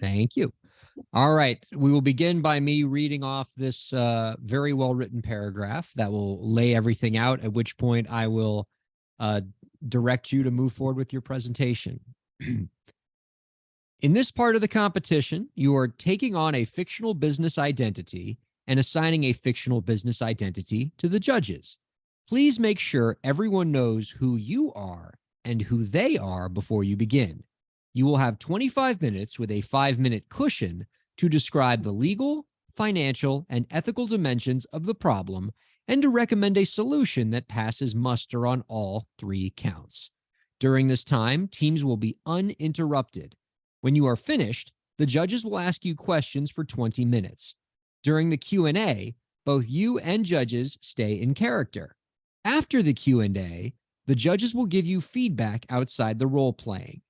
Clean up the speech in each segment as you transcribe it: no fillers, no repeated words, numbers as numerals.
Thank you. All right. We will begin by me reading off this very well-written paragraph that will lay everything out, at which point I will direct you to move forward with your presentation. In this part of the competition, you are taking on a fictional business identity and assigning a fictional business identity to the judges. Please make sure everyone knows who you are and who they are before you begin. You will have 25 minutes with a 5-minute cushion to describe the legal, financial, and ethical dimensions of the problem and to recommend a solution that passes muster on all 3 counts. During this time, teams will be uninterrupted. When you are finished, the judges will ask you questions for 20 minutes. During the Q&A, both you and judges stay in character. After the Q&A, the judges will give you feedback outside the role playing.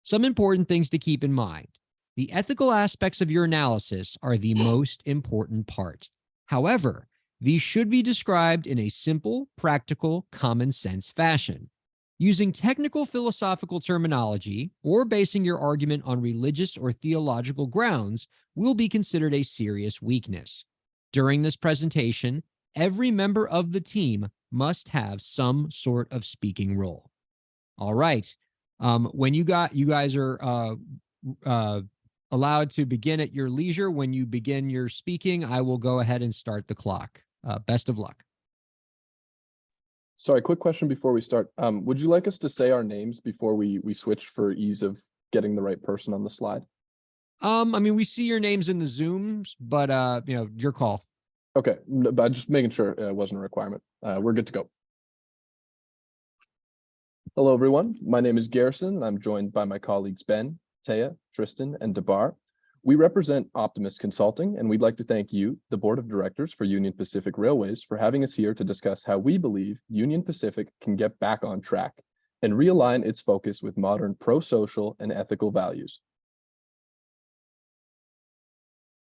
Some important things to keep in mind. The ethical aspects of your analysis are the most important part. However, these should be described in a simple, practical, common sense fashion. Using technical philosophical terminology or basing your argument on religious or theological grounds will be considered a serious weakness. During this presentation, every member of the team must have some sort of speaking role. All right. When you guys are allowed to begin at your leisure. When you begin your speaking, I will go ahead and start the clock. Best of luck. Sorry, quick question before we start. Would you like us to say our names before we switch for ease of getting the right person on the slide? I mean, we see your names in the Zooms, but your call. Okay, but just making sure it wasn't a requirement. We're good to go. Hello, everyone. My name is Garrison, and I'm joined by my colleagues Ben, Taya, Tristan, and Debar. We represent Optimist Consulting, and we'd like to thank you, the Board of Directors for Union Pacific Railways, for having us here to discuss how we believe Union Pacific can get back on track and realign its focus with modern pro-social and ethical values.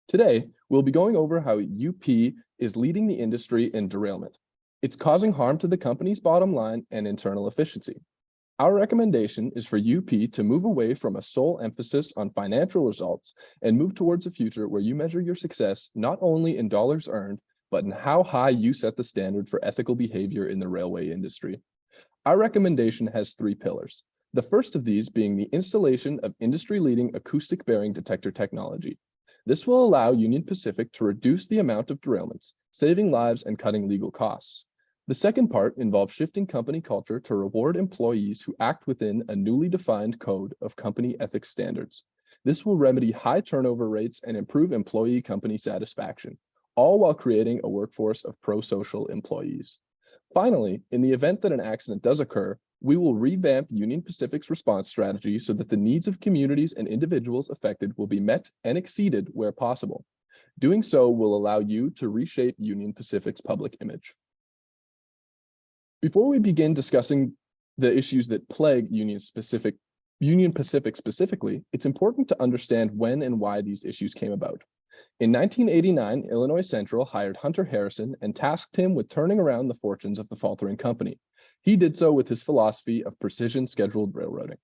Today, we'll be going over how UP is leading the industry in derailment. It's causing harm to the company's bottom line and internal efficiency. Our recommendation is for UP to move away from a sole emphasis on financial results and move towards a future where you measure your success not only in dollars earned, but in how high you set the standard for ethical behavior in the railway industry. Our recommendation has 3 pillars. The first of these being the installation of industry-leading acoustic bearing detector technology. This will allow Union Pacific to reduce the amount of derailments, saving lives and cutting legal costs. The second part involves shifting company culture to reward employees who act within a newly defined code of company ethics standards. This will remedy high turnover rates and improve employee company satisfaction, all while creating a workforce of pro-social employees. Finally, in the event that an accident does occur, we will revamp Union Pacific's response strategy so that the needs of communities and individuals affected will be met and exceeded where possible. Doing so will allow you to reshape Union Pacific's public image. Before we begin discussing the issues that plague Union Pacific specifically, it's important to understand when and why these issues came about. In 1989, Illinois Central hired Hunter Harrison and tasked him with turning around the fortunes of the faltering company. He did so with his philosophy of precision scheduled railroading.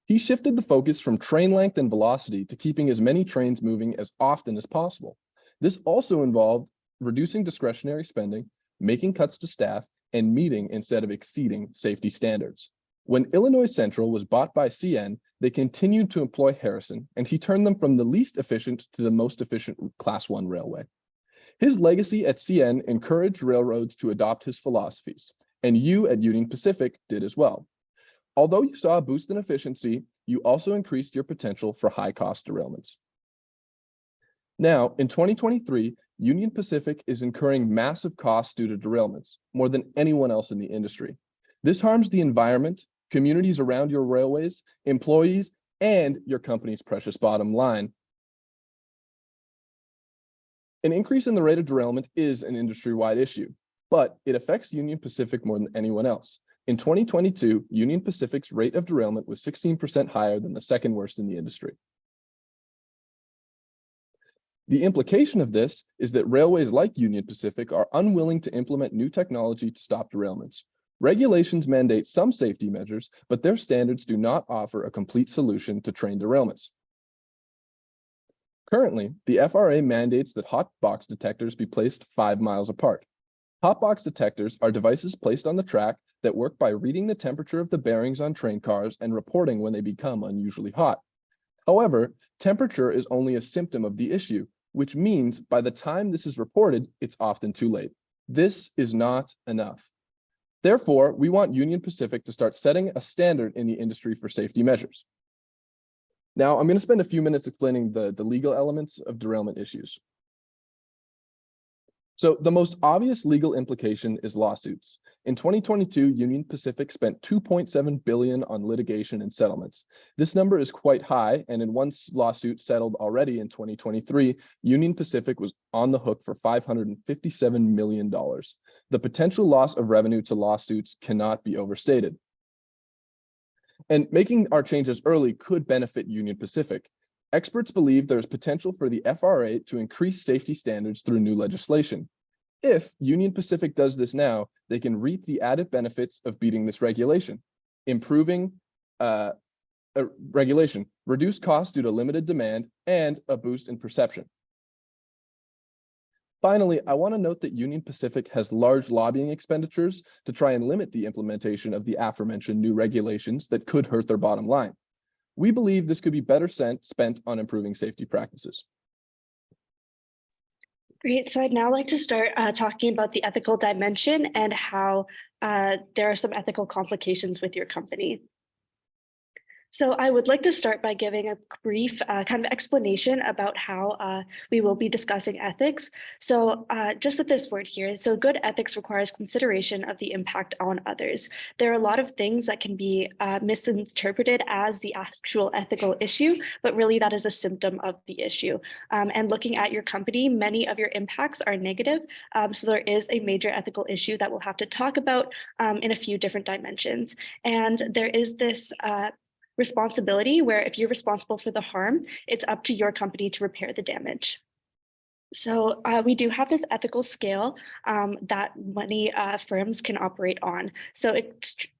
He shifted the focus from train length and velocity to keeping as many trains moving as often as possible. This also involved reducing discretionary spending, making cuts to staff, and meeting instead of exceeding safety standards. When Illinois Central was bought by CN, they continued to employ Harrison, and he turned them from the least efficient to the most efficient Class 1 railway. His legacy at CN encouraged railroads to adopt his philosophies, and you at Union Pacific did as well. Although you saw a boost in efficiency, you also increased your potential for high-cost derailments. Now, in 2023, Union Pacific is incurring massive costs due to derailments, more than anyone else in the industry. This harms the environment, communities around your railways, employees, and your company's precious bottom line. An increase in the rate of derailment is an industry-wide issue, but it affects Union Pacific more than anyone else. In 2022, Union Pacific's rate of derailment was 16% higher than the second worst in the industry. The implication of this is that railways like Union Pacific are unwilling to implement new technology to stop derailments. Regulations mandate some safety measures, but their standards do not offer a complete solution to train derailments. Currently, the FRA mandates that hot box detectors be placed 5 miles apart. Hot box detectors are devices placed on the track that work by reading the temperature of the bearings on train cars and reporting when they become unusually hot. However, temperature is only a symptom of the issue, which means by the time this is reported, it's often too late. This is not enough. Therefore, we want Union Pacific to start setting a standard in the industry for safety measures. Now, I'm going to spend a few minutes explaining the legal elements of derailment issues. So the most obvious legal implication is lawsuits. In 2022, Union Pacific spent $2.7 billion on litigation and settlements. This number is quite high, and in one lawsuit settled already in 2023, Union Pacific was on the hook for $557 million. The potential loss of revenue to lawsuits cannot be overstated. And making our changes early could benefit Union Pacific. Experts believe there is potential for the FRA to increase safety standards through new legislation. If Union Pacific does this now, they can reap the added benefits of beating this regulation, improving regulation, reduce costs due to limited demand, and a boost in perception. Finally, I want to note that Union Pacific has large lobbying expenditures to try and limit the implementation of the aforementioned new regulations that could hurt their bottom line. We believe this could be better spent on improving safety practices. Great. So I'd now like to start talking about the ethical dimension and how there are some ethical complications with your company. So I would like to start by giving a brief kind of explanation about how we will be discussing ethics. So just with this word here, so good ethics requires consideration of the impact on others. There are a lot of things that can be misinterpreted as the actual ethical issue, but really that is a symptom of the issue. And looking at your company, many of your impacts are negative. So there is a major ethical issue that we'll have to talk about in a few different dimensions. And there is this responsibility where if you're responsible for the harm, it's up to your company to repair the damage. So we do have this ethical scale that many firms can operate on. So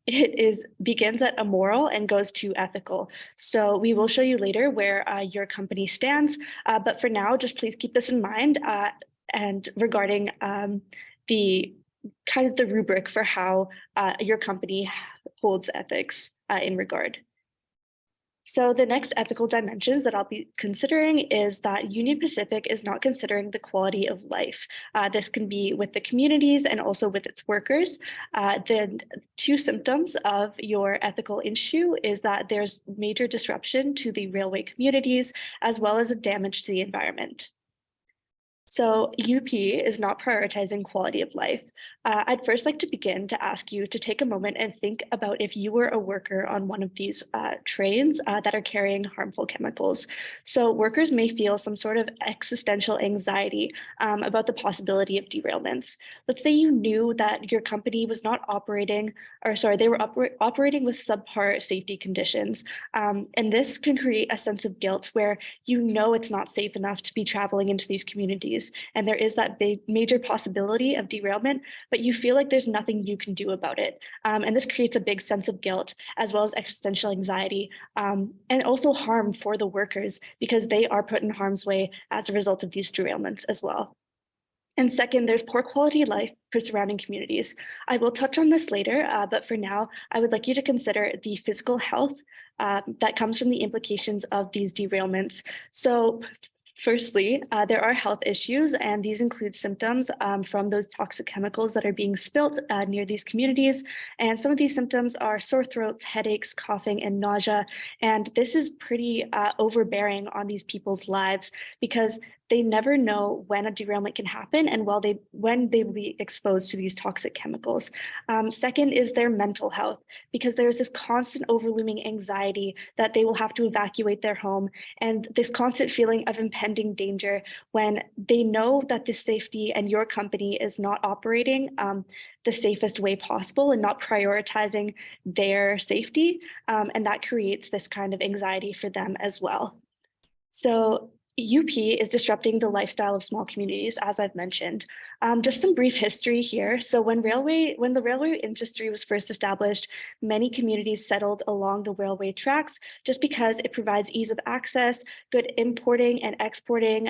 it begins at immoral and goes to ethical. So we will show you later where your company stands, but for now, just please keep this in mind and regarding the kind of the rubric for how your company holds ethics in regard. So the next ethical dimensions that I'll be considering is that Union Pacific is not considering the quality of life. This can be with the communities and also with its workers. The two symptoms of your ethical issue is that there's major disruption to the railway communities as well as a damage to the environment. So UP is not prioritizing quality of life. I'd first like to begin to ask you to take a moment and think about if you were a worker on one of these trains that are carrying harmful chemicals. So workers may feel some sort of existential anxiety about the possibility of derailments. Let's say you knew that your company was not operating, or sorry, they were operating with subpar safety conditions. And this can create a sense of guilt where you know it's not safe enough to be traveling into these communities. And there is that big major possibility of derailment, but you feel like there's nothing you can do about it. And this creates a big sense of guilt as well as existential anxiety and also harm for the workers because they are put in harm's way as a result of these derailments as well. And second, there's poor quality of life for surrounding communities. I will touch on this later, but for now, I would like you to consider the physical health that comes from the implications of these derailments. So firstly, there are health issues, and these include symptoms from those toxic chemicals that are being spilt near these communities. And some of these symptoms are sore throats, headaches, coughing, and nausea. And this is pretty overbearing on these people's lives because they never know when a derailment can happen and when they will be exposed to these toxic chemicals. Second is their mental health, because there's this constant overlooming anxiety that they will have to evacuate their home and this constant feeling of impending danger when they know that the safety and your company is not operating the safest way possible and not prioritizing their safety. And that creates this kind of anxiety for them as well. So UP is disrupting the lifestyle of small communities, as I've mentioned. Just some brief history here. So when the railway industry was first established, many communities settled along the railway tracks just because it provides ease of access, good importing and exporting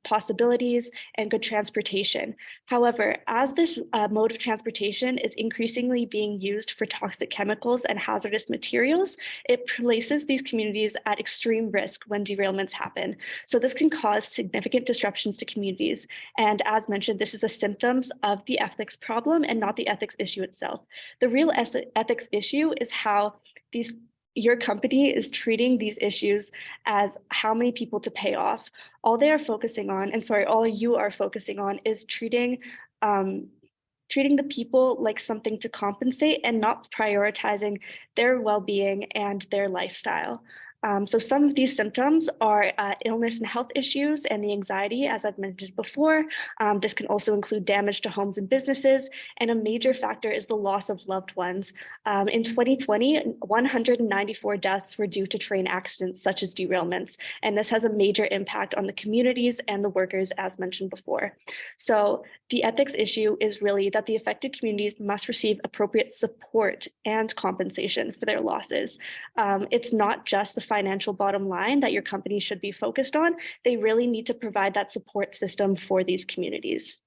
possibilities, and good transportation. However, as this mode of transportation is increasingly being used for toxic chemicals and hazardous materials, it places these communities at extreme risk when derailments happen. So this can cause significant disruptions to communities. And as mentioned, this is a symptom of the ethics problem and not the ethics issue itself. The real ethics issue is how your company is treating these issues as how many people to pay off. All they are focusing on, and sorry, all you are focusing on is treating the people like something to compensate and not prioritizing their well-being and their lifestyle. So some of these symptoms are illness and health issues and the anxiety, as I've mentioned before. This can also include damage to homes and businesses, and a major factor is the loss of loved ones. In 2020, 194 deaths were due to train accidents such as derailments, and this has a major impact on the communities and the workers, as mentioned before. So the ethics issue is really that the affected communities must receive appropriate support and compensation for their losses. It's not just the financial bottom line that your company should be focused on. They really need to provide that support system for these communities.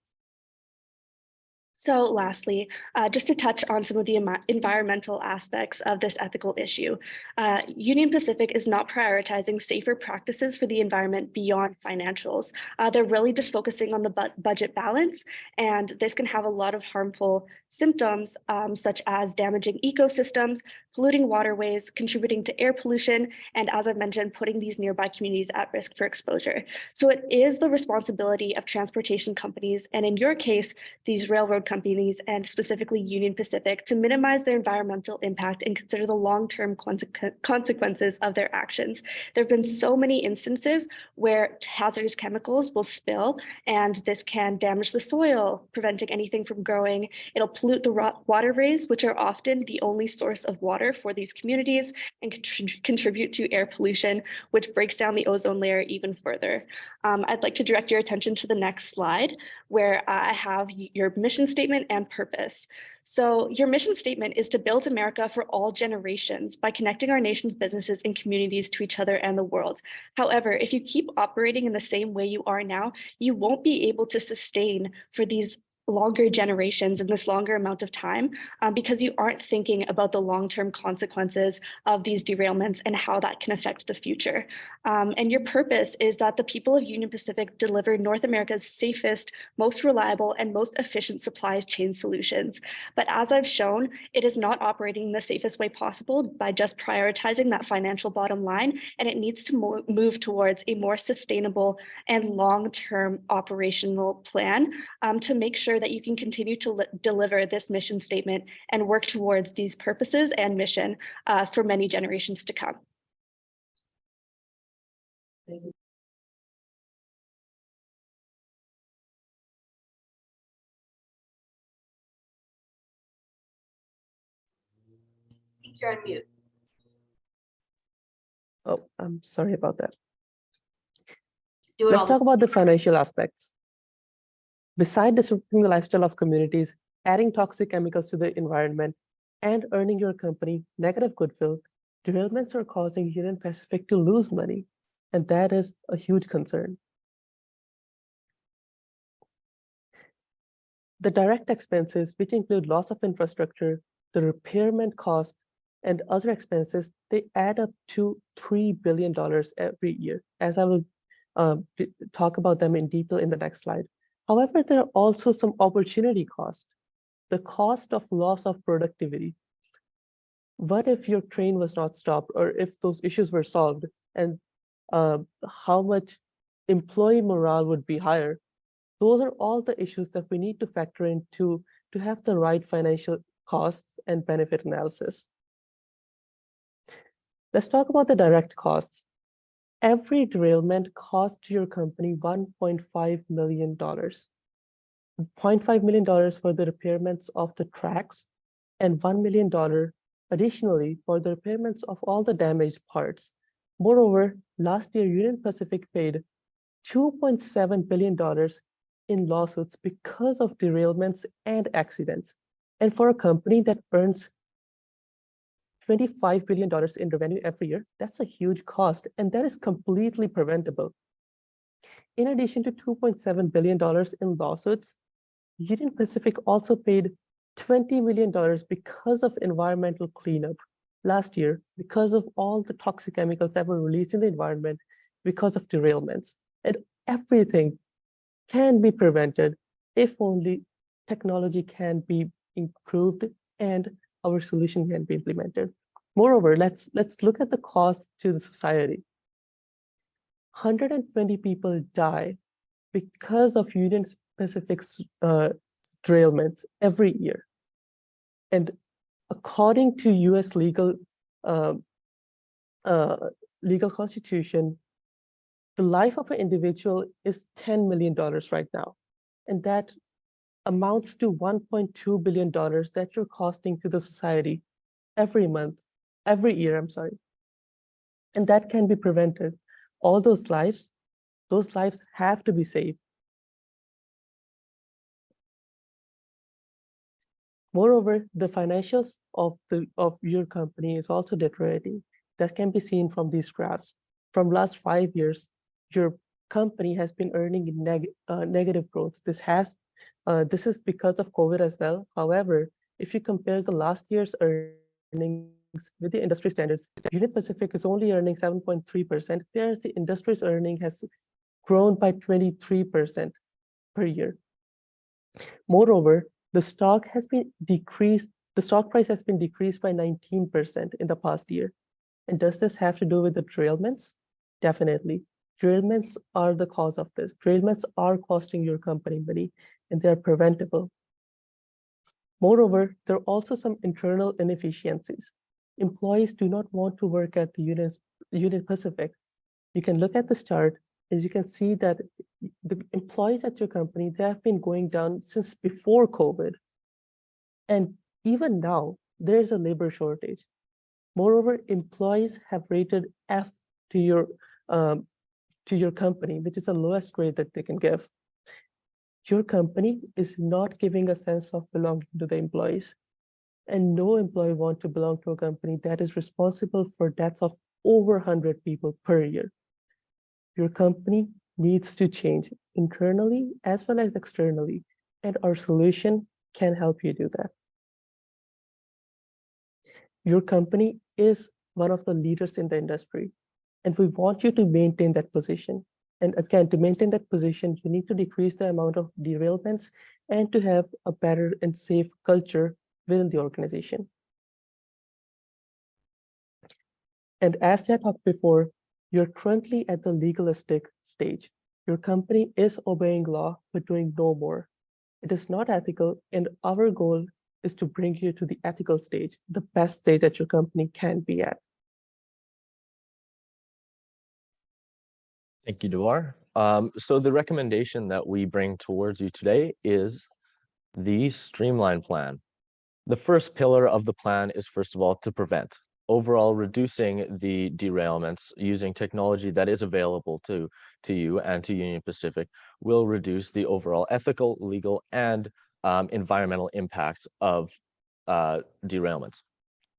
So lastly, just to touch on some of the environmental aspects of this ethical issue, Union Pacific is not prioritizing safer practices for the environment beyond financials. They're really just focusing on the budget balance, and this can have a lot of harmful symptoms, such as damaging ecosystems, polluting waterways, contributing to air pollution, and as I've mentioned, putting these nearby communities at risk for exposure. So it is the responsibility of transportation companies, and in your case, these railroad companies and specifically Union Pacific, to minimize their environmental impact and consider the long-term consequences of their actions. There have been so many instances where hazardous chemicals will spill, and this can damage the soil, preventing anything from growing. It'll pollute the waterways, which are often the only source of water for these communities, and contribute to air pollution, which breaks down the ozone layer even further. I'd like to direct your attention to the next slide, where I have your mission statement and purpose. So your mission statement is to build America for all generations by connecting our nation's businesses and communities to each other and the world. However, if you keep operating in the same way you are now, you won't be able to sustain for these longer generations in this longer amount of time, because you aren't thinking about the long-term consequences of these derailments and how that can affect the future. And your purpose is that the people of Union Pacific deliver North America's safest, most reliable, and most efficient supply chain solutions. But as I've shown, it is not operating in the safest way possible by just prioritizing that financial bottom line, and it needs to move towards a more sustainable and long-term operational plan to make sure that you can continue to deliver this mission statement and work towards these purposes and mission for many generations to come. Thank you. You're on mute. Oh, I'm sorry about that. Do it Let's all talk about the financial aspects. Beside disrupting the lifestyle of communities, adding toxic chemicals to the environment, and earning your company negative goodwill, derailments are causing Union Pacific to lose money, and that is a huge concern. The direct expenses, which include loss of infrastructure, the repairment cost, and other expenses, they add up to $3 billion every year, as I will talk about them in detail in the next slide. However, there are also some opportunity costs. The cost of loss of productivity. What if your train was not stopped, or if those issues were solved, and how much employee morale would be higher? Those are all the issues that we need to factor into to have the right financial costs and benefit analysis. Let's talk about the direct costs. Every derailment costs your company $1.5 million. $0.5 million for the repairments of the tracks, and $1 million additionally for the repairments of all the damaged parts. Moreover, last year, Union Pacific paid $2.7 billion in lawsuits because of derailments and accidents. And for a company that earns $25 billion in revenue every year, that's a huge cost, and that is completely preventable. In addition to $2.7 billion in lawsuits, Union Pacific also paid $20 million because of environmental cleanup last year, because of all the toxic chemicals that were released in the environment because of derailments. And everything can be prevented if only technology can be improved and our solution can be implemented. Moreover, let's look at the cost to the society. 120 people die because of Union Pacific's derailments every year. And according to US legal constitution, the life of an individual is $10 million right now. And that amounts to $1.2 billion that you're costing to the society every year, I'm sorry. And that can be prevented. All those lives have to be saved. Moreover, the financials of your company is also deteriorating. That can be seen from these graphs. From last 5 years, your company has been earning negative growth. This is because of COVID as well. However, if you compare the last year's earnings with the industry standards, Union Pacific is only earning 7.3%, whereas the industry's earning has grown by 23% per year. Moreover, the stock price has been decreased by 19% in the past year. And does this have to do with the derailments? Definitely. Derailments are the cause of this. Derailments are costing your company money, and they are preventable. Moreover, there are also some internal inefficiencies. Employees do not want to work at the Union Pacific. You can look at this chart, as you can see that the employees at your company, they have been going down since before COVID. And even now, there's a labor shortage. Moreover, employees have rated F to your company, which is the lowest grade that they can give. Your company is not giving a sense of belonging to the employees. And no employee wants to belong to a company that is responsible for deaths of over 100 people per year. Your company needs to change internally as well as externally, and our solution can help you do that. Your company is one of the leaders in the industry, and we want you to maintain that position. And again, to maintain that position, you need to decrease the amount of derailments and to have a better and safe culture within the organization. And as I talked before, you're currently at the legalistic stage. Your company is obeying law, but doing no more. It is not ethical, and our goal is to bring you to the ethical stage, the best stage that your company can be at. Thank you, Dewar. So the recommendation that we bring towards you today is the Streamline Plan. The first pillar of the plan is, first of all, to prevent. Overall, reducing the derailments using technology that is available to you and to Union Pacific will reduce the overall ethical, legal, and environmental impacts of derailments.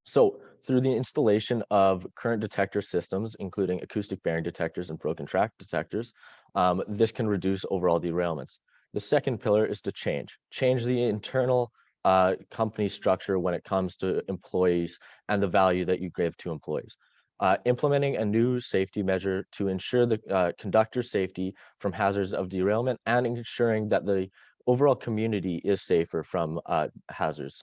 So through the installation of current detector systems, including acoustic bearing detectors and broken track detectors, this can reduce overall derailments. The second pillar is to change the internal company structure when it comes to employees and the value that you give to employees. Implementing a new safety measure to ensure the conductor safety from hazards of derailment and ensuring that the overall community is safer from hazards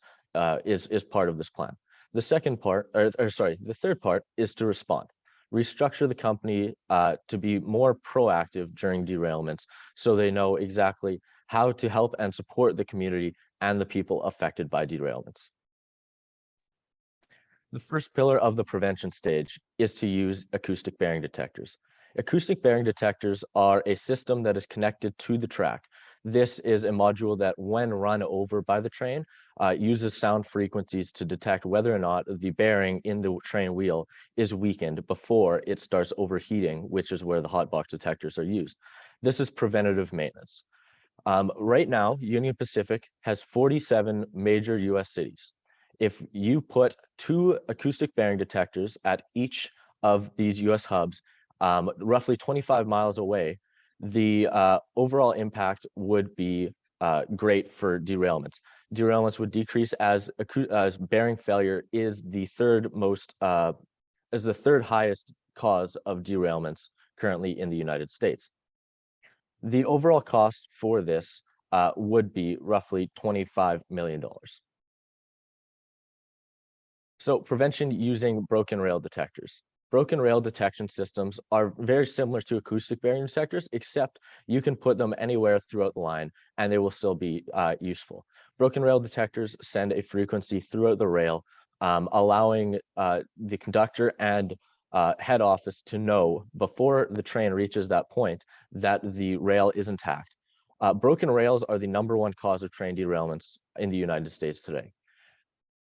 is part of this plan. The second part, the third part is to respond. Restructure the company to be more proactive during derailments so they know exactly how to help and support the community and the people affected by derailments. The first pillar of the prevention stage is to use acoustic bearing detectors. Acoustic bearing detectors are a system that is connected to the track. This is a module that, when run over by the train, uses sound frequencies to detect whether or not the bearing in the train wheel is weakened before it starts overheating, which is where the hot box detectors are used. This is preventative maintenance. Right now, Union Pacific has 47 major US cities. If you put 2 acoustic bearing detectors at each of these US hubs, roughly 25 miles away, the overall impact would be great for derailments. Derailments would decrease as bearing failure is the third highest cause of derailments currently in the United States. The overall cost for this would be roughly $25 million. So prevention using broken rail detectors. Broken rail detection systems are very similar to acoustic bearing detectors, except you can put them anywhere throughout the line and they will still be useful. Broken rail detectors send a frequency throughout the rail, allowing the conductor and head office to know before the train reaches that point that the rail is intact. Broken rails are the #1 cause of train derailments in the United States today.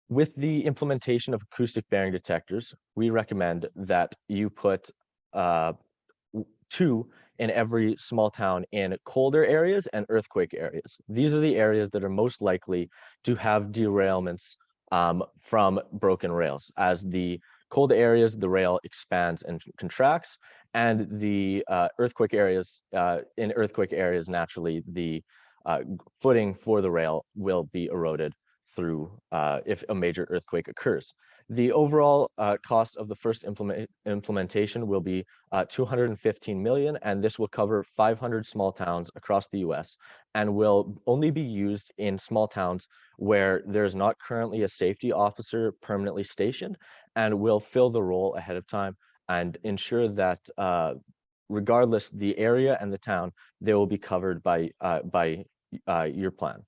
With the implementation of acoustic bearing detectors, we recommend that you put 2 in every small town in colder areas and earthquake areas. These are the areas that are most likely to have derailments from broken rails. As the cold areas, the rail expands and contracts, and the earthquake areas, naturally, the footing for the rail will be eroded through if a major earthquake occurs. The overall cost of the first implementation will be $215 million, and this will cover 500 small towns across the US and will only be used in small towns where there's not currently a safety officer permanently stationed, and will fill the role ahead of time and ensure that regardless the area and the town, they will be covered by your plan.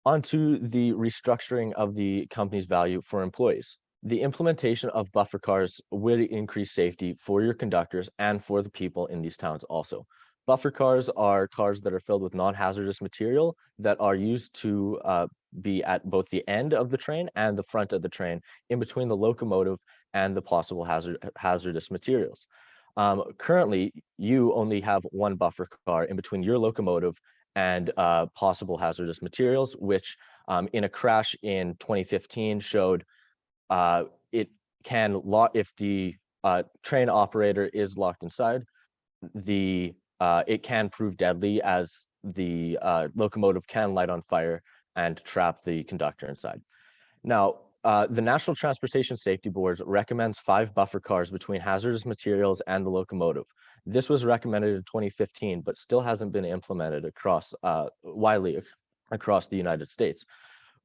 Onto the restructuring of the company's value for employees. The implementation of buffer cars would increase safety for your conductors and for the people in these towns also. Buffer cars are cars that are filled with non-hazardous material that are used to be at both the end of the train and the front of the train, in between the locomotive and the possible hazardous materials. Currently, you only have 1 buffer car in between your locomotive and possible hazardous materials, which in a crash in 2015 showed it can lock, if the train operator is locked inside, it can prove deadly, as the locomotive can light on fire and trap the conductor inside. Now, the National Transportation Safety Board recommends 5 buffer cars between hazardous materials and the locomotive. This was recommended in 2015, but still hasn't been implemented widely across the United States.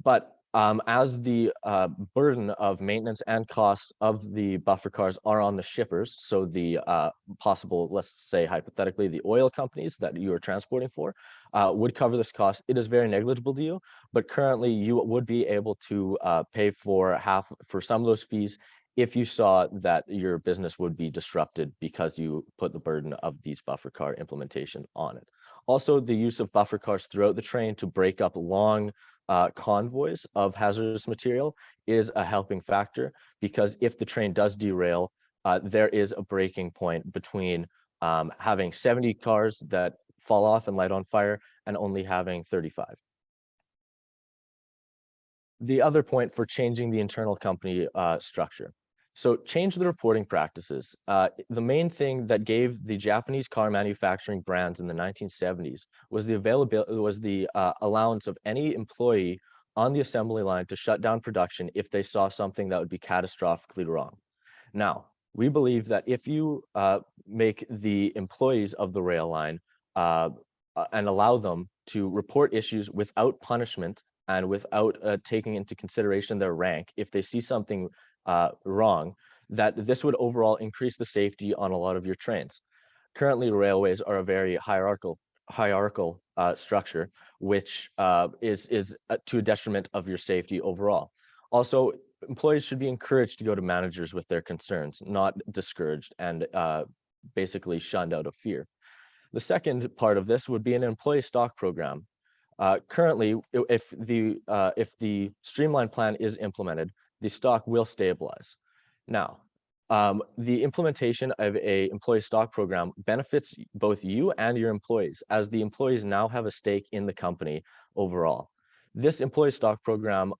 But as the burden of maintenance and costs of the buffer cars are on the shippers, so the possible, let's say hypothetically, the oil companies that you are transporting for would cover this cost. It is very negligible to you, but currently you would be able to pay for some of those fees if you saw that your business would be disrupted because you put the burden of these buffer car implementation on it. Also, the use of buffer cars throughout the train to break up long convoys of hazardous material is a helping factor, because if the train does derail, there is a breaking point between having 70 cars that fall off and light on fire and only having 35. The other point for changing the internal company structure. So change the reporting practices. The main thing that gave the Japanese car manufacturing brands in the 1970s was the allowance of any employee on the assembly line to shut down production if they saw something that would be catastrophically wrong. Now, we believe that if you make the employees of the rail line and allow them to report issues without punishment and without taking into consideration their rank, if they see something wrong, that this would overall increase the safety on a lot of your trains. Currently, railways are a very hierarchical structure, which is to a detriment of your safety overall. Also, employees should be encouraged to go to managers with their concerns, not discouraged and basically shunned out of fear. The second part of this would be an employee stock program. Currently, if the streamlined plan is implemented, the stock will stabilize. Now, The implementation of a employee stock program benefits both you and your employees, as the employees now have a stake in the company overall. This employee stock program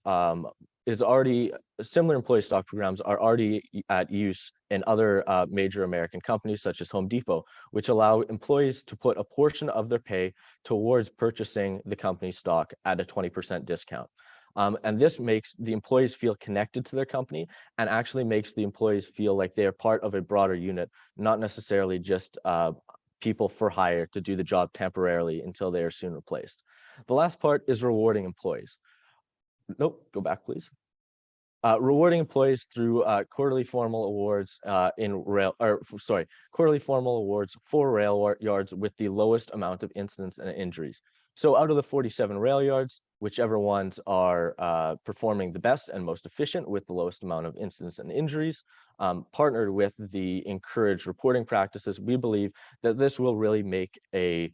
is already, similar employee stock programs are already at use in other major American companies such as Home Depot, which allow employees to put a portion of their pay towards purchasing the company's stock at a 20% discount. And this makes the employees feel connected to their company and actually makes the employees feel like they are part of a broader unit, not necessarily just people for hire to do the job temporarily until they are soon replaced. The last part is rewarding employees. Nope, go back, please. Rewarding employees through quarterly formal awards quarterly formal awards for rail yards with the lowest amount of incidents and injuries. So out of the 47 rail yards, whichever ones are performing the best and most efficient with the lowest amount of incidents and injuries, partnered with the encouraged reporting practices, we believe that this will really make a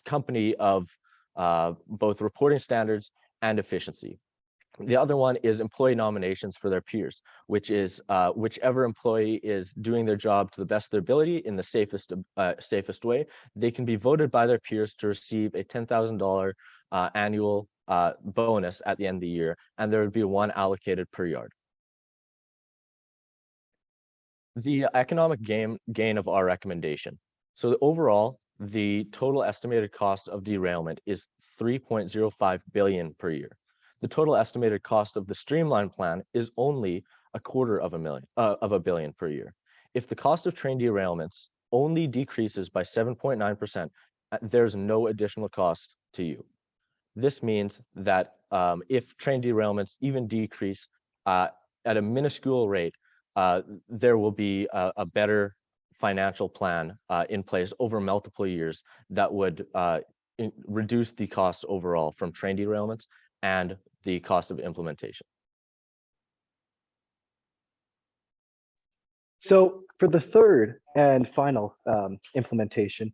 company of both reporting standards and efficiency. The other one is employee nominations for their peers, which is whichever employee is doing their job to the best of their ability in the safest way, they can be voted by their peers to receive a $10,000 annual bonus at the end of the year, and there would be one allocated per yard. The economic gain of our recommendation. So overall, the total estimated cost of derailment is $3.05 billion per year. The total estimated cost of the streamline plan is only $250 million per year. If the cost of train derailments only decreases by 7.9%, there's no additional cost to you. This means that if train derailments even decrease at a minuscule rate, there will be a better financial plan in place over multiple years that would reduce the costs overall from train derailments and the cost of implementation. So for the third and final implementation,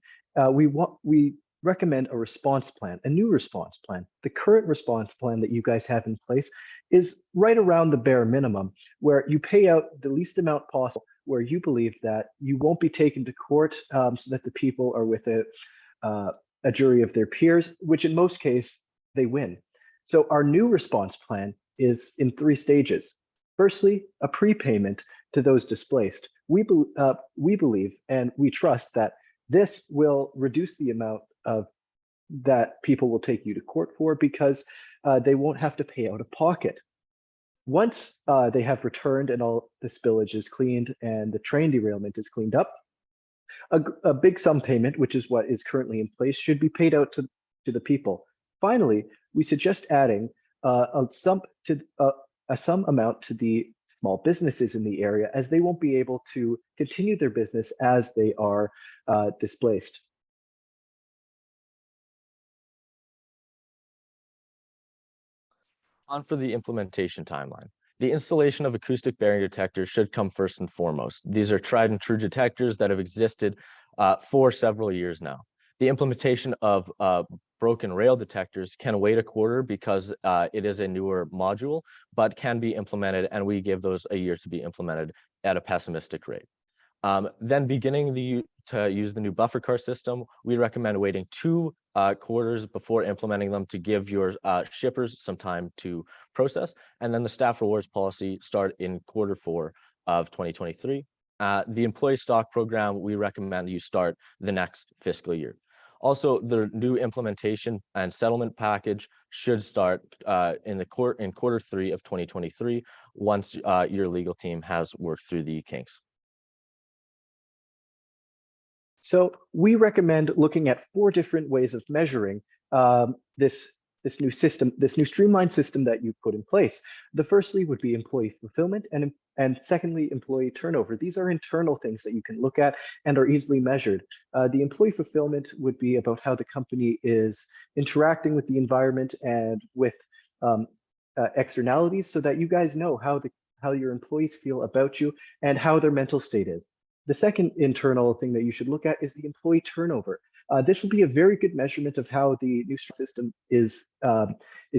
we recommend a response plan, a new response plan. The current response plan that you guys have in place is right around the bare minimum, where you pay out the least amount possible, where you believe that you won't be taken to court so that the people are with a jury of their peers, which in most cases they win. So our new response plan is in 3 stages. Firstly, a prepayment to those displaced. We believe and we trust that this will reduce the amount of that people will take you to court for, because they won't have to pay out of pocket. Once they have returned and all the spillage is cleaned and the train derailment is cleaned up, a big sum payment, which is what is currently in place, should be paid out to the people. Finally, we suggest adding a sum amount to the small businesses in the area, as they won't be able to continue their business as they are displaced. On for the implementation timeline. The installation of acoustic bearing detectors should come first and foremost. These are tried and true detectors that have existed for several years now. The implementation of broken rail detectors can wait a quarter because it is a newer module, but can be implemented, and we give those a year to be implemented at a pessimistic rate. Then beginning to use the new buffer car system, we recommend waiting 2 quarters before implementing them to give your shippers some time to process. And then the staff rewards policy start in Q4 of 2023. The employee stock program, we recommend you start the next fiscal year. Also, the new implementation and settlement package should start in Q3 of 2023 once your legal team has worked through the kinks. So we recommend looking at 4 different ways of measuring this new system, this new streamlined system that you put in place. The firstly would be employee fulfillment, and secondly, employee turnover. These are internal things that you can look at and are easily measured. The employee fulfillment would be about how the company is interacting with the environment and with externalities, so that you guys know how your employees feel about you and how their mental state is. The second internal thing that you should look at is the employee turnover. This will be a very good measurement of how the new system is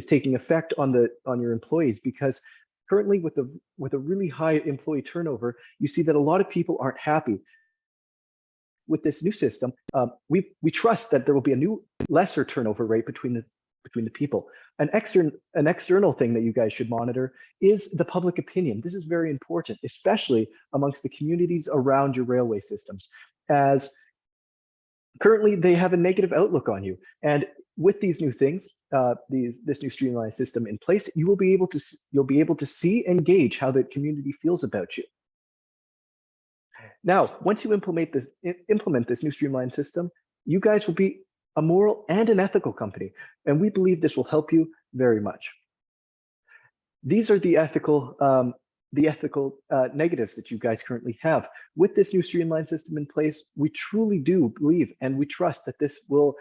taking effect on your employees, because Currently, with a really high employee turnover, you see that a lot of people aren't happy with this new system. We trust that there will be a new lesser turnover rate between the people. An external thing that you guys should monitor is the public opinion. This is very important, especially amongst the communities around your railway systems, as currently they have a negative outlook on you. And with these new things, this new streamlined system in place, you'll be able to see and gauge how the community feels about you. Now, once you implement this new streamlined system, you guys will be a moral and an ethical company, and we believe this will help you very much. These are the ethical negatives that you guys currently have. With this new streamlined system in place, we truly do believe and we trust that this will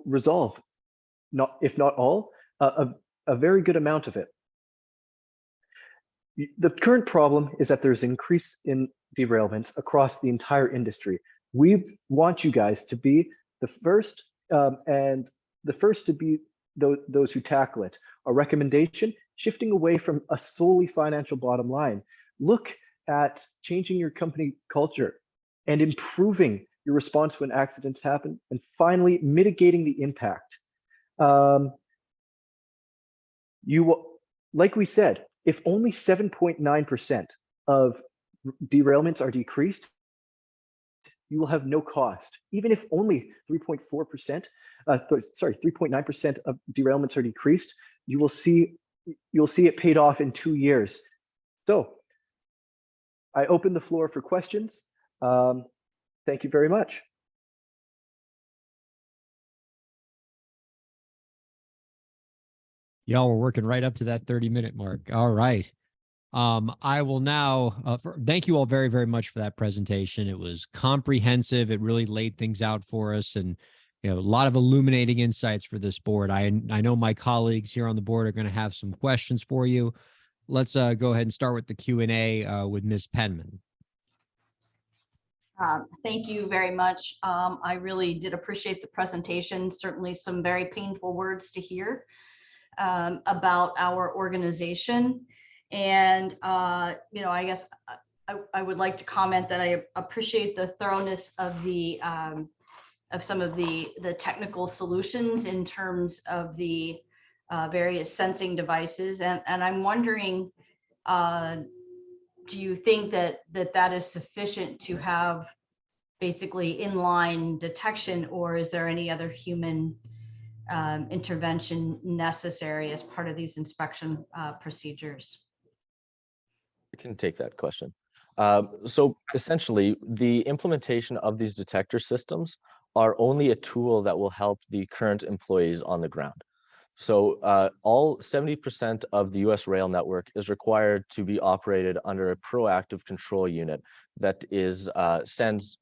resolve, if not all, a very good amount of it. The current problem is that there's an increase in derailments across the entire industry. We want you guys to be the first to be those who tackle it. Our recommendation: shifting away from a solely financial bottom line. Look at changing your company culture and improving your response when accidents happen, and finally mitigating the impact. Like we said, if only 7.9% of derailments are decreased, you will have no cost. Even if only 3.9% of derailments are decreased, you'll see it paid off in 2 years. So I open the floor for questions. Thank you very much. Y'all were working right up to that 30-minute mark. All right. I will now thank you all very, very much for that presentation. It was comprehensive. It really laid things out for us, and a lot of illuminating insights for this board. I know my colleagues here on the board are going to have some questions for you. Let's go ahead and start with the Q&A with Ms. Penman. Thank you very much. I really did appreciate the presentation. Certainly some very painful words to hear about our organization. And, I guess I would like to comment that I appreciate the thoroughness of some of the technical solutions in terms of the various sensing devices. And I'm wondering, do you think that is sufficient to have basically inline detection, or is there any other human intervention necessary as part of these inspection procedures? I can take that question. So essentially, the implementation of these detector systems are only a tool that will help the current employees on the ground. So all 70% of the US rail network is required to be operated under a proactive control unit that sends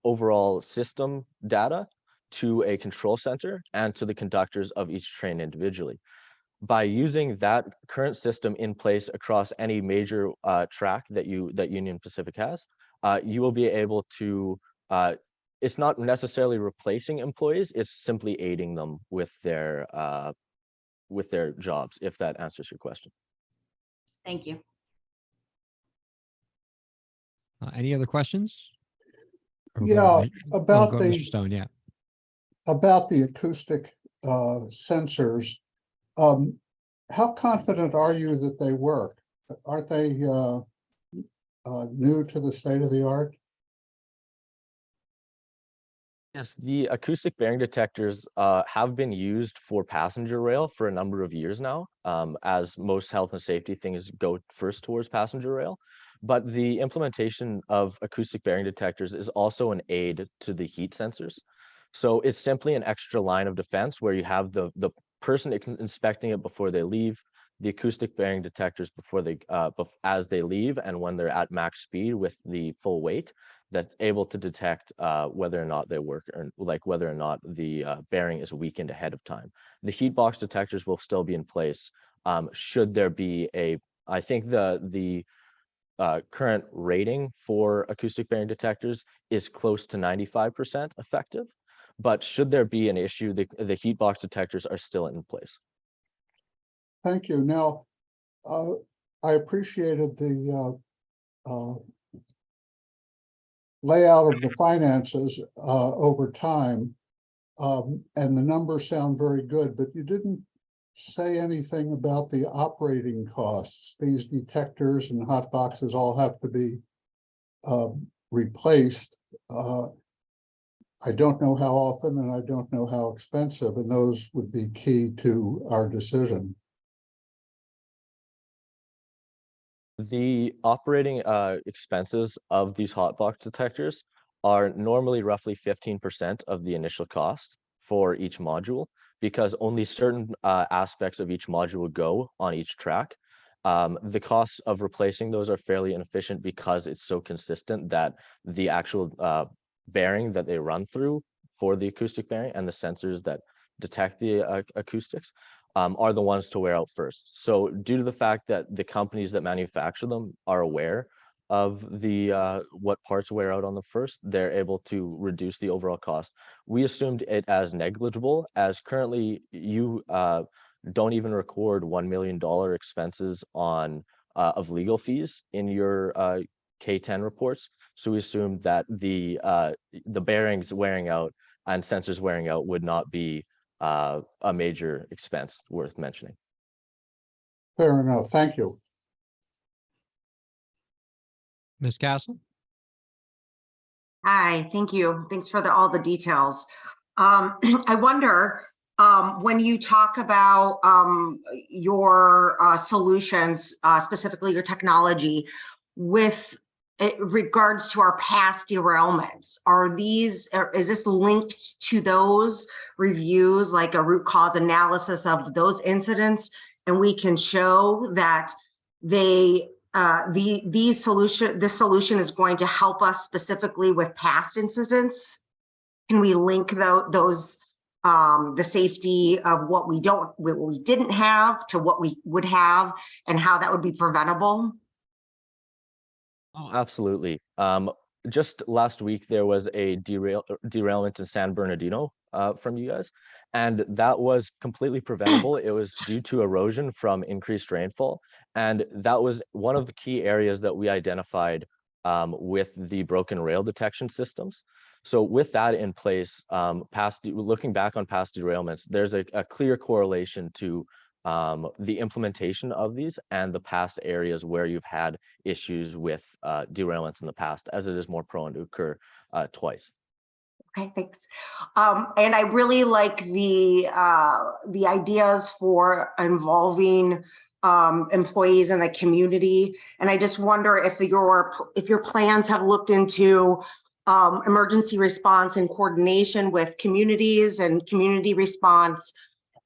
overall system data to a control center and to the conductors of each train individually. By using that current system in place across any major track that Union Pacific has, you will be able to, it's not necessarily replacing employees, it's simply aiding them with their jobs, if that answers your question. Thank you. Any other questions? Yeah, about Mr. Stone, yeah. About the acoustic sensors. How confident are you that they work? Aren't they new to the state of the art? Yes, the acoustic bearing detectors have been used for passenger rail for a number of years now, as most health and safety things go first towards passenger rail. But the implementation of acoustic bearing detectors is also an aid to the heat sensors. So it's simply an extra line of defense where you have the person inspecting it before they leave, the acoustic bearing detectors as they leave, and when they're at max speed with the full weight, that's able to detect whether or not they work, or whether or not the bearing is weakened ahead of time. The heat box detectors will still be in place should there be I think the current rating for acoustic bearing detectors is close to 95% effective, but should there be an issue, the heat box detectors are still in place. Thank you. Now, I appreciated the layout of the finances over time, and the numbers sound very good, but you didn't say anything about the operating costs. These detectors and hot boxes all have to be replaced. I don't know how often, and I don't know how expensive, and those would be key to our decision. The operating expenses of these hotbox detectors are normally roughly 15% of the initial cost for each module, because only certain aspects of each module go on each track. The costs of replacing those are fairly inefficient because it's so consistent that the actual bearing that they run through for the acoustic bearing and the sensors that detect the acoustics are the ones to wear out first. So due to the fact that the companies that manufacture them are aware of the what parts wear out on the first, they're able to reduce the overall cost. We assumed it as negligible, as currently you don't even record $1 million expenses on of legal fees in your K10 reports. So we assumed that the bearings wearing out and sensors wearing out would not be a major expense worth mentioning. Fair enough. Thank you. Ms. Castle? Hi, thank you. Thanks for all the details. I wonder, when you talk about your solutions, specifically your technology, with regards to our past derailments, is this linked to those reviews, like a root cause analysis of those incidents, and we can show that this solution is going to help us specifically with past incidents? Can we link those the safety of what we didn't have to what we would have, and how that would be preventable? Oh, absolutely. Just last week, there was a derailment in San Bernardino from you guys, and that was completely preventable. It was due to erosion from increased rainfall, and that was one of the key areas that we identified with the broken rail detection systems. So with that in place, looking back on past derailments, there's a clear correlation to the implementation of these and the past areas where you've had issues with derailments in the past, as it is more prone to occur twice. Okay, thanks. And I really like the ideas for involving employees in the community. And I just wonder if your plans have looked into emergency response and coordination with communities and community response,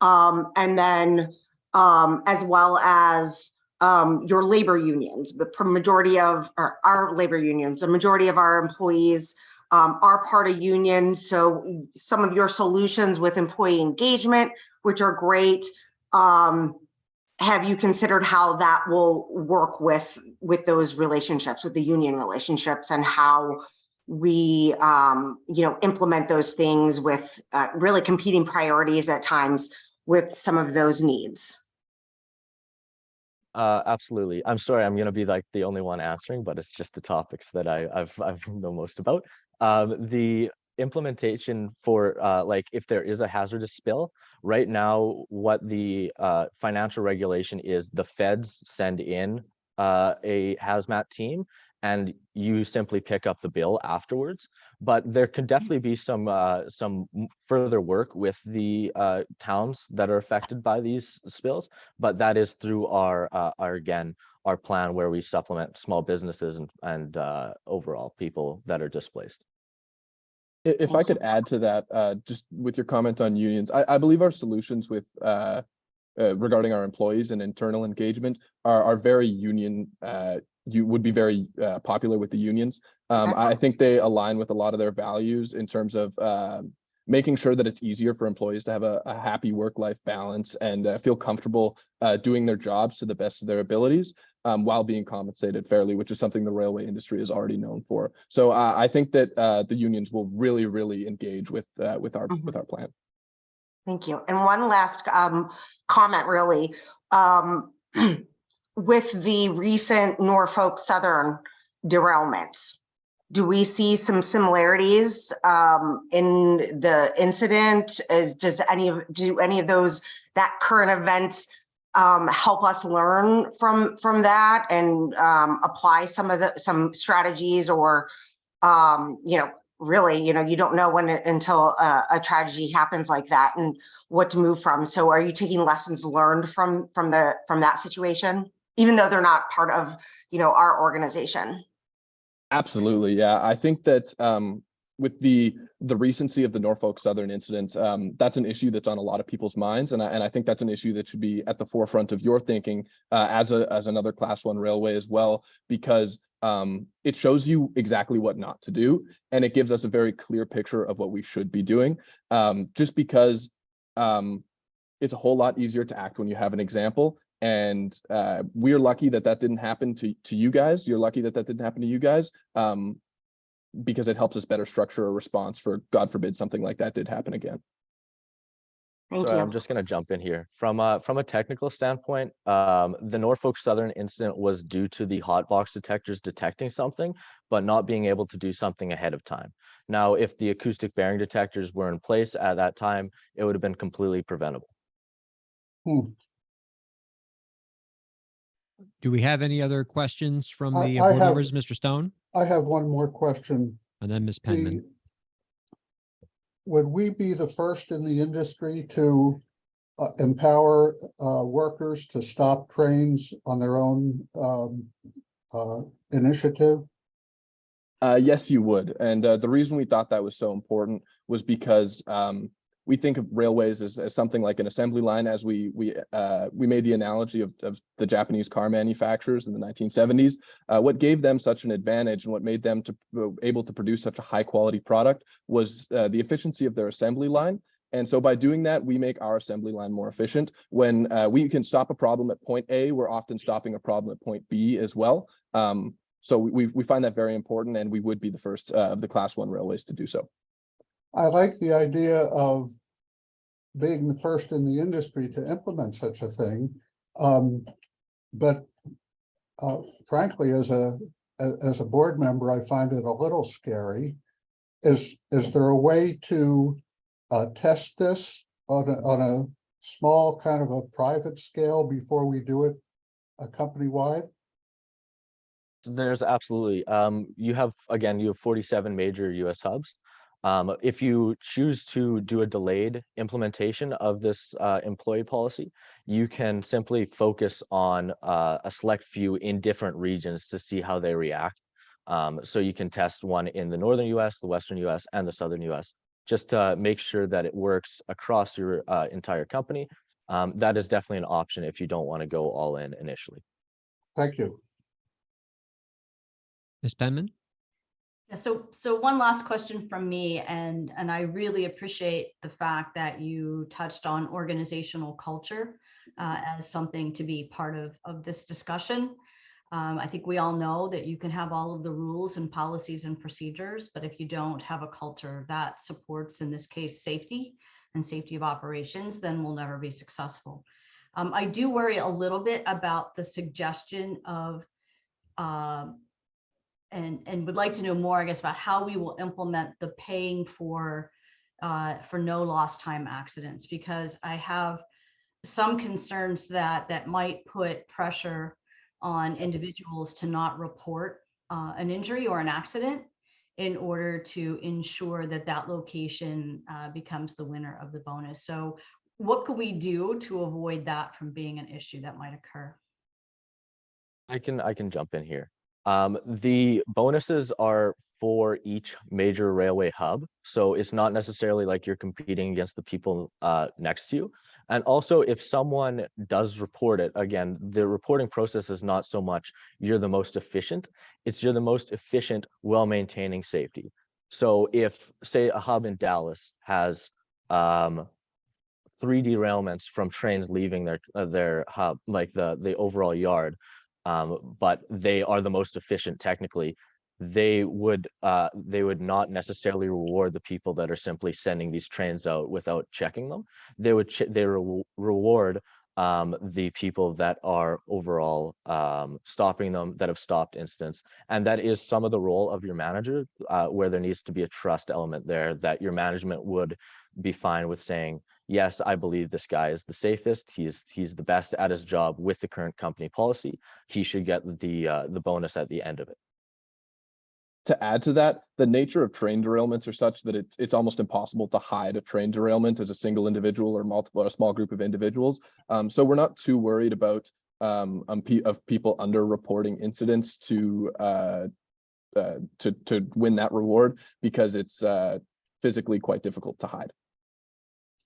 and then as well as your labor unions. The majority of our labor unions, the majority of our employees are part of unions. So some of your solutions with employee engagement, which are great, have you considered how that will work with those relationships, with the union relationships, and how we implement those things with really competing priorities at times with some of those needs? Absolutely. I'm sorry, I'm going to be like the only one answering, but it's just the topics that I've know most about. The implementation for like if there is a hazardous spill, right now, what the financial regulation is, the feds send in a hazmat team, and you simply pick up the bill afterwards. But there could definitely be some further work with the towns that are affected by these spills. But that is through our plan, where we supplement small businesses and overall people that are displaced. If I could add to that, just with your comment on unions, I believe our solutions with regarding our employees and internal engagement are very union. You would be very popular with the unions. I think they align with a lot of their values in terms of making sure that it's easier for employees to have a happy work-life balance and feel comfortable doing their jobs to the best of their abilities while being compensated fairly, which is something the railway industry is already known for. So I think that the unions will really, really engage with our plan. Thank you. And one last comment, really. with the recent Norfolk Southern derailments, do we see some similarities in the incident? Do any of those that current events help us learn from that and apply some strategies, or really, you don't know until a tragedy happens like that and what to move from. So are you taking lessons learned from that situation, even though they're not part of our organization? Absolutely, yeah. I think that with the recency of the Norfolk Southern incident, that's an issue that's on a lot of people's minds, and I think that's an issue that should be at the forefront of your thinking as another Class 1 railway as well, because it shows you exactly what not to do, and it gives us a very clear picture of what we should be doing. Just because it's a whole lot easier to act when you have an example. And we're lucky that didn't happen to you guys. You're lucky that didn't happen to you guys, because it helps us better structure a response for, God forbid, something like that did happen again. Thank you. I'm just going to jump in here. From a technical standpoint, the Norfolk Southern incident was due to the hot box detectors detecting something, but not being able to do something ahead of time. Now, if the acoustic bearing detectors were in place at that time, it would have been completely preventable. Do we have any other questions from the I board have- members, Mr. Stone? I have one more question. And then Ms. Penman. Would we be the first in the industry to empower workers to stop trains on their own initiative? Yes, you would. And the reason we thought that was so important was because we think of railways as something like an assembly line, as we made the analogy of the Japanese car manufacturers in the 1970s. What gave them such an advantage and what made them able to produce such a high quality product was the efficiency of their assembly line. And so by doing that, we make our assembly line more efficient. When we can stop a problem at point A, we're often stopping a problem at point B as well. So we find that very important, and we would be the first of the Class 1 railways to do so. I like the idea of being the first in the industry to implement such a thing. But frankly, as a board member, I find it a little scary. Is there a way to test this on a small kind of a private scale before we do it company-wide? There's absolutely. You have 47 major US hubs. If you choose to do a delayed implementation of this employee policy, you can simply focus on a select few in different regions to see how they react. So you can test one in the northern US, the western US, and the southern US, just to make sure that it works across your entire company. That is definitely an option if you don't want to go all in initially. Thank you. Ms. Penman? Yeah, so one last question from me, and I really appreciate the fact that you touched on organizational culture as something to be part of this discussion. I think we all know that you can have all of the rules and policies and procedures, but if you don't have a culture that supports, in this case, safety and safety of operations, then we'll never be successful. I do worry a little bit about the suggestion of and would like to know more, I guess, about how we will implement the paying for no lost time accidents, because I have some concerns that might put pressure on individuals to not report an injury or an accident in order to ensure that location becomes the winner of the bonus. So what could we do to avoid that from being an issue that might occur? I can jump in here. The bonuses are for each major railway hub, so it's not necessarily like you're competing against the people next to you. And also, if someone does report it, again, the reporting process is not so much you're the most efficient, it's you're the most efficient while maintaining safety. So if, say, a hub in Dallas has 3 derailments from trains leaving their hub, like the overall yard, but they are the most efficient technically, they would not necessarily reward the people that are simply sending these trains out without checking them. They would reward the people that are overall stopping them, that have stopped incidents. And that is some of the role of your manager, where there needs to be a trust element there, that your management would be fine with saying, yes, I believe this guy is the safest. He's the best at his job with the current company policy. He should get the bonus at the end of it. To add to that, the nature of train derailments are such that it's almost impossible to hide a train derailment as a single individual or multiple or a small group of individuals. So we're not too worried about people under-reporting incidents to win that reward, because it's physically quite difficult to hide.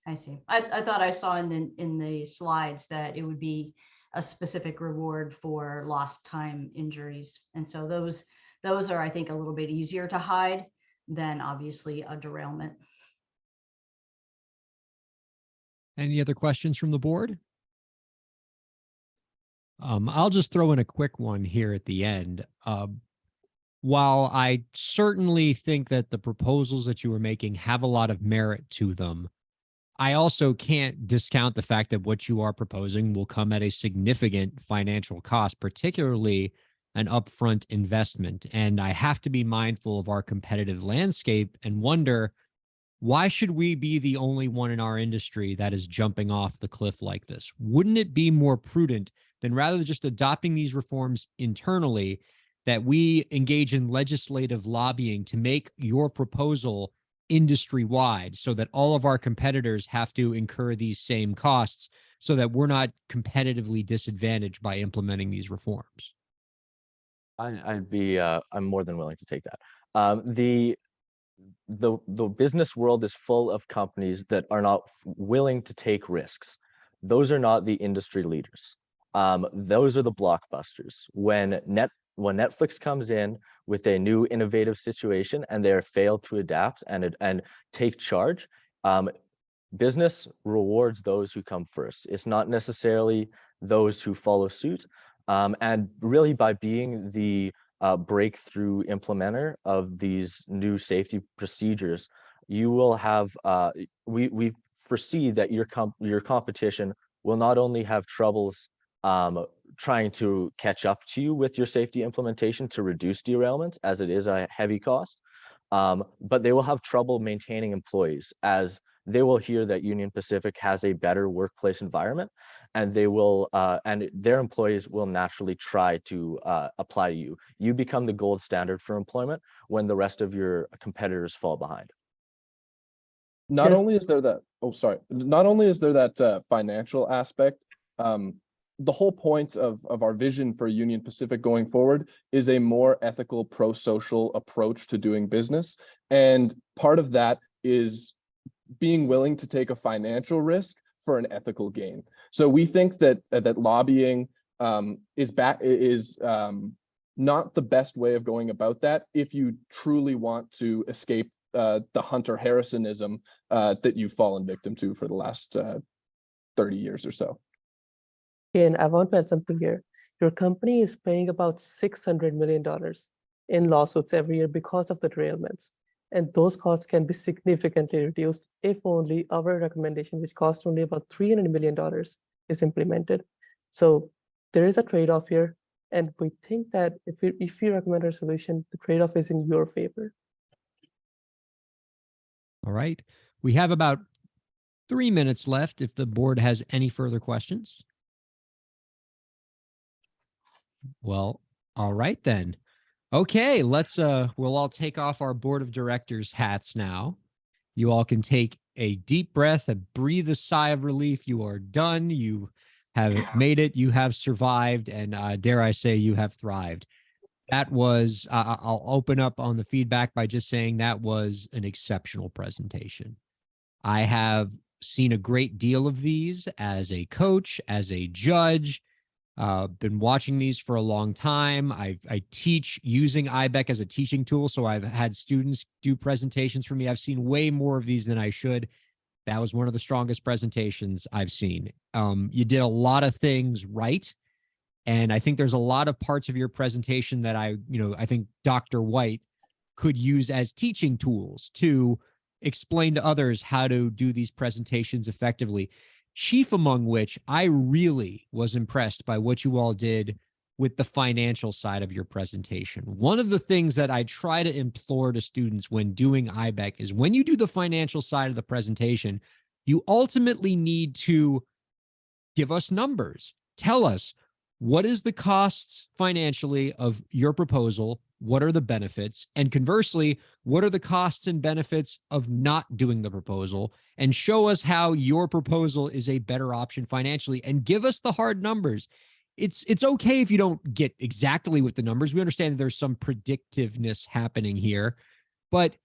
I see. I thought I saw in the slides that it would be a specific reward for lost time injuries, and so those are, I think, a little bit easier to hide than obviously a derailment. Any other questions from the board? I'll just throw in a quick one here at the end. While I certainly think that the proposals that you are making have a lot of merit to them, I also can't discount the fact that what you are proposing will come at a significant financial cost, particularly an upfront investment. And I have to be mindful of our competitive landscape and wonder, why should we be the only one in our industry that is jumping off the cliff like this? Wouldn't it be more prudent than, rather than just adopting these reforms internally, that we engage in legislative lobbying to make your proposal industry-wide, so that all of our competitors have to incur these same costs, so that we're not competitively disadvantaged by implementing these reforms? I'm more than willing to take that. The business world is full of companies that are not willing to take risks. Those are not the industry leaders. Those are the blockbusters. When Netflix comes in with a new innovative situation and they fail to adapt and take charge, business rewards those who come first. It's not necessarily those who follow suit. And really, by being the breakthrough implementer of these new safety procedures, you will have, we foresee that your competition will not only have troubles trying to catch up to you with your safety implementation to reduce derailments, as it is a heavy cost, but they will have trouble maintaining employees, as they will hear that Union Pacific has a better workplace environment, and they will, and their employees will naturally try to apply to you. You become the gold standard for employment when the rest of your competitors fall behind. Not Yes. only is there that, not only is there that financial aspect, the whole point of our vision for Union Pacific going forward is a more ethical, pro-social approach to doing business. And part of that is being willing to take a financial risk for an ethical gain. So we think that lobbying is not the best way of going about that if you truly want to escape the Hunter Harrisonism that you've fallen victim to for the last 30 years or so. And I want to add something here. Your company is paying about $600 million in lawsuits every year because of the derailments. And those costs can be significantly reduced if only our recommendation, which cost only about $300 million, is implemented. So there is a trade-off here. And we think that if you recommend a solution, the trade-off is in your favor. All right. We have about 3 minutes left if the board has any further questions. Well, all right then. Okay, let's we'll all take off our board of directors hats now. You all can take a deep breath and breathe a sigh of relief. You are done. You have made it. You have survived, and dare I say, you have thrived. That was, I'll open up on the feedback by just saying that was an exceptional presentation. I have seen a great deal of these as a coach, as a judge. Been watching these for a long time. I teach using IBEC as a teaching tool, so I've had students do presentations for me. I've seen way more of these than I should. That was one of the strongest presentations I've seen. You did a lot of things right, and I think there's a lot of parts of your presentation that I think Dr. White could use as teaching tools to explain to others how to do these presentations effectively. chief among which I really was impressed by what you all did with the financial side of your presentation. One of the things that I try to implore to students when doing IBEC is when you do the financial side of the presentation, you ultimately need to give us numbers. Tell us, what is the costs financially of your proposal? What are the benefits? And conversely, what are the costs and benefits of not doing the proposal? And show us how your proposal is a better option financially, and give us the hard numbers. It's okay if you don't get exactly with the numbers. We understand that there's some predictiveness happening here, but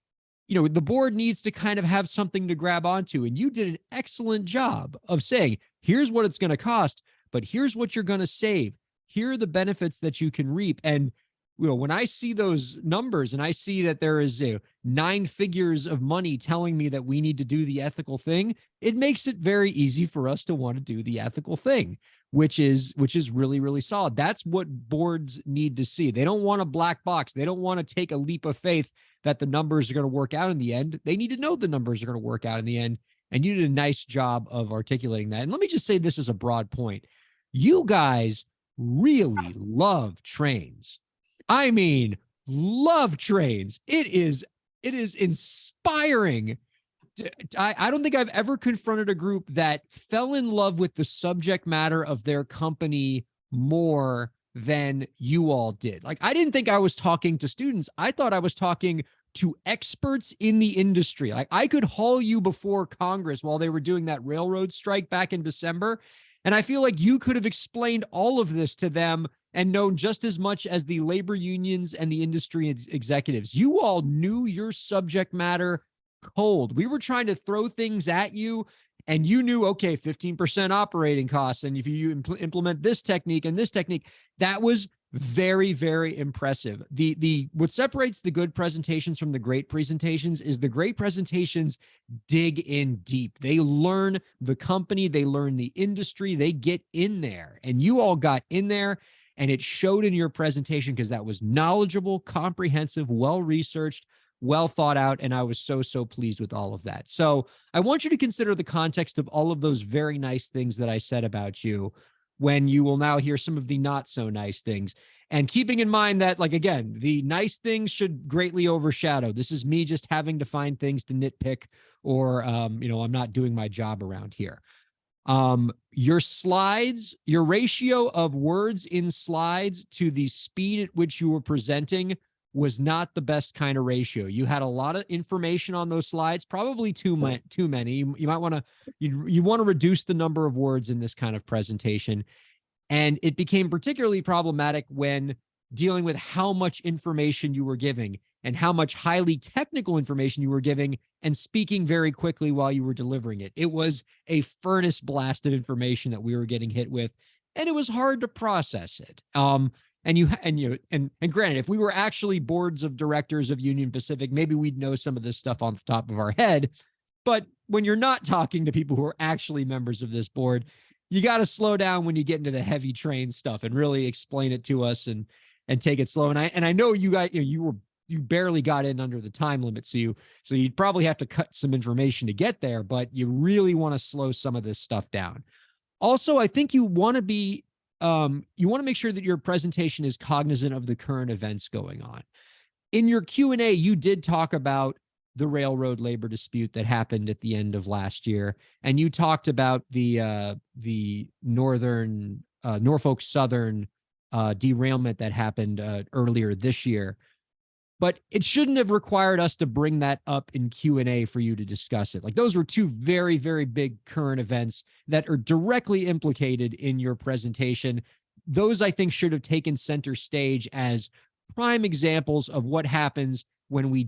the board needs to kind of have something to grab onto. And you did an excellent job of saying, here's what it's going to cost, but here's what you're going to save. Here are the benefits that you can reap. And when I see those numbers and I see that there is 9 figures of money telling me that we need to do the ethical thing, it makes it very easy for us to want to do the ethical thing, which is really, really solid. That's what boards need to see. They don't want a black box. They don't want to take a leap of faith that the numbers are going to work out in the end. They need to know the numbers are going to work out in the end. And you did a nice job of articulating that. And let me just say this as a broad point. You guys really love trains. I mean, love trains. It is inspiring. I don't think I've ever confronted a group that fell in love with the subject matter of their company more than you all did. Like, I didn't think I was talking to students. I thought I was talking to experts in the industry. Like, I could haul you before Congress while they were doing that railroad strike back in December. And I feel like you could have explained all of this to them and known just as much as the labor unions and the industry executives. You all knew your subject matter cold. We were trying to throw things at you, and you knew, okay, 15% operating costs. And if you implement this technique and this technique, that was very, very impressive. What separates the good presentations from the great presentations is the great presentations dig in deep. They learn the company, they learn the industry, they get in there. And you all got in there, and it showed in your presentation because that was knowledgeable, comprehensive, well-researched, well thought out, and I was so pleased with all of that. So I want you to consider the context of all of those very nice things that I said about you when you will now hear some of the not so nice things. And keeping in mind that, like, again, the nice things should greatly overshadow. This is me just having to find things to nitpick, or I'm not doing my job around here. Your slides, your ratio of words in slides to the speed at which you were presenting was not the best kind of ratio. You had a lot of information on those slides, probably too many. You might want to, you want to reduce the number of words in this kind of presentation. And it became particularly problematic when dealing with how much information you were giving and how much highly technical information you were giving and speaking very quickly while you were delivering it. It was a furnace blast of information that we were getting hit with, and it was hard to process it. And granted, if we were actually boards of directors of Union Pacific, maybe we'd know some of this stuff on the top of our head. But when you're not talking to people who are actually members of this board, you got to slow down when you get into the heavy train stuff and really explain it to us and take it slow. And I know you guys, you barely got in under the time limit, so you'd probably have to cut some information to get there, but you really want to slow some of this stuff down. Also, I think you want to make sure that your presentation is cognizant of the current events going on. In your Q&A, you did talk about the railroad labor dispute that happened at the end of last year, and you talked about the Norfolk Southern derailment that happened earlier this year. But it shouldn't have required us to bring that up in Q&A for you to discuss it. Like, those were two very, very big current events that are directly implicated in your presentation. Those, I think, should have taken center stage as prime examples of what happens when we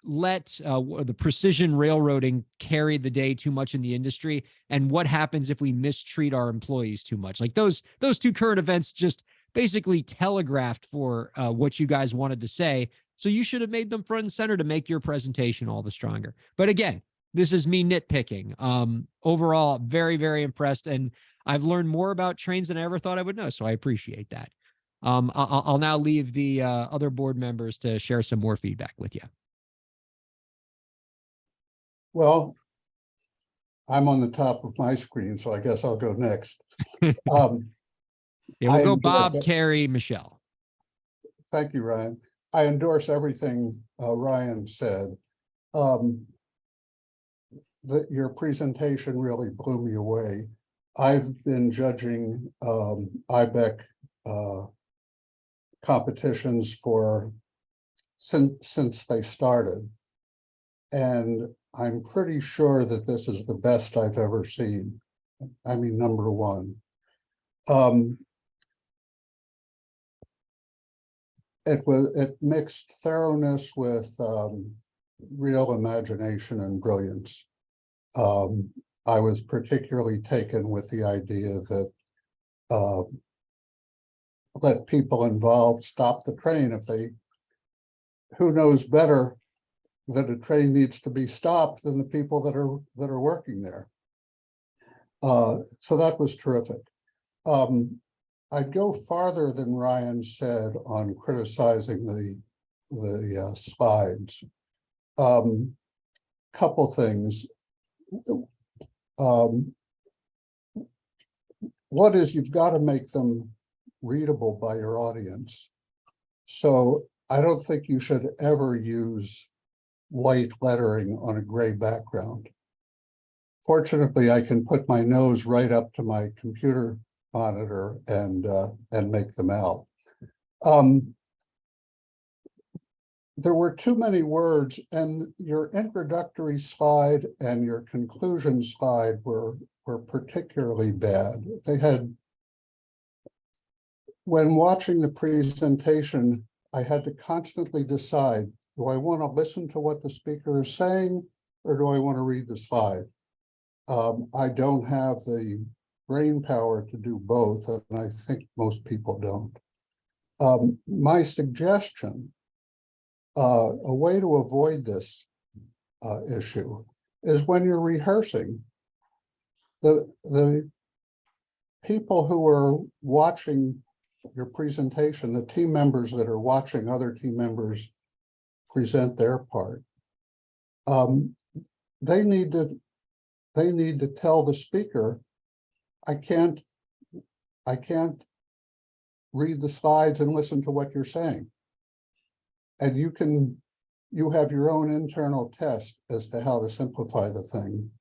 let the precision railroading carry the day too much in the industry, and what happens if we mistreat our employees too much. Like, those two current events just basically telegraphed for what you guys wanted to say. So you should have made them front and center to make your presentation all the stronger. But again, this is me nitpicking. Overall, very, very impressed. And I've learned more about trains than I ever thought I would know. So I appreciate that. I'll now leave the other board members to share some more feedback with you. Well, I'm on the top of my screen, so I guess I'll go next. Um, Yeah, we'll I go endorse Bob, it. Carrie, Michelle. Thank you, Ryan. I endorse everything Ryan said. Your presentation really blew me away. I've been judging IBEC competitions since they started. And I'm pretty sure that this is the best I've ever seen. I mean, number one. It mixed thoroughness with real imagination and brilliance. I was particularly taken with the idea that let people involved stop the train if who knows better that a train needs to be stopped than the people that are working there. So that was terrific. I'd go farther than Ryan said on criticizing the slides. Couple things. One is you've got to make them readable by your audience. So I don't think you should ever use white lettering on a gray background. Fortunately, I can put my nose right up to my computer monitor and make them out. There were too many words, and your introductory slide and your conclusion slide were particularly bad. They had, when watching the presentation, I had to constantly decide, do I want to listen to what the speaker is saying, or do I want to read the slide? I don't have the brain power to do both, and I think most people don't. My suggestion, a way to avoid this issue is when you're rehearsing, the people who are watching your presentation, the team members that are watching other team members present their part, they need to tell the speaker, I can't read the slides and listen to what you're saying. And you have your own internal test as to how to simplify the thing.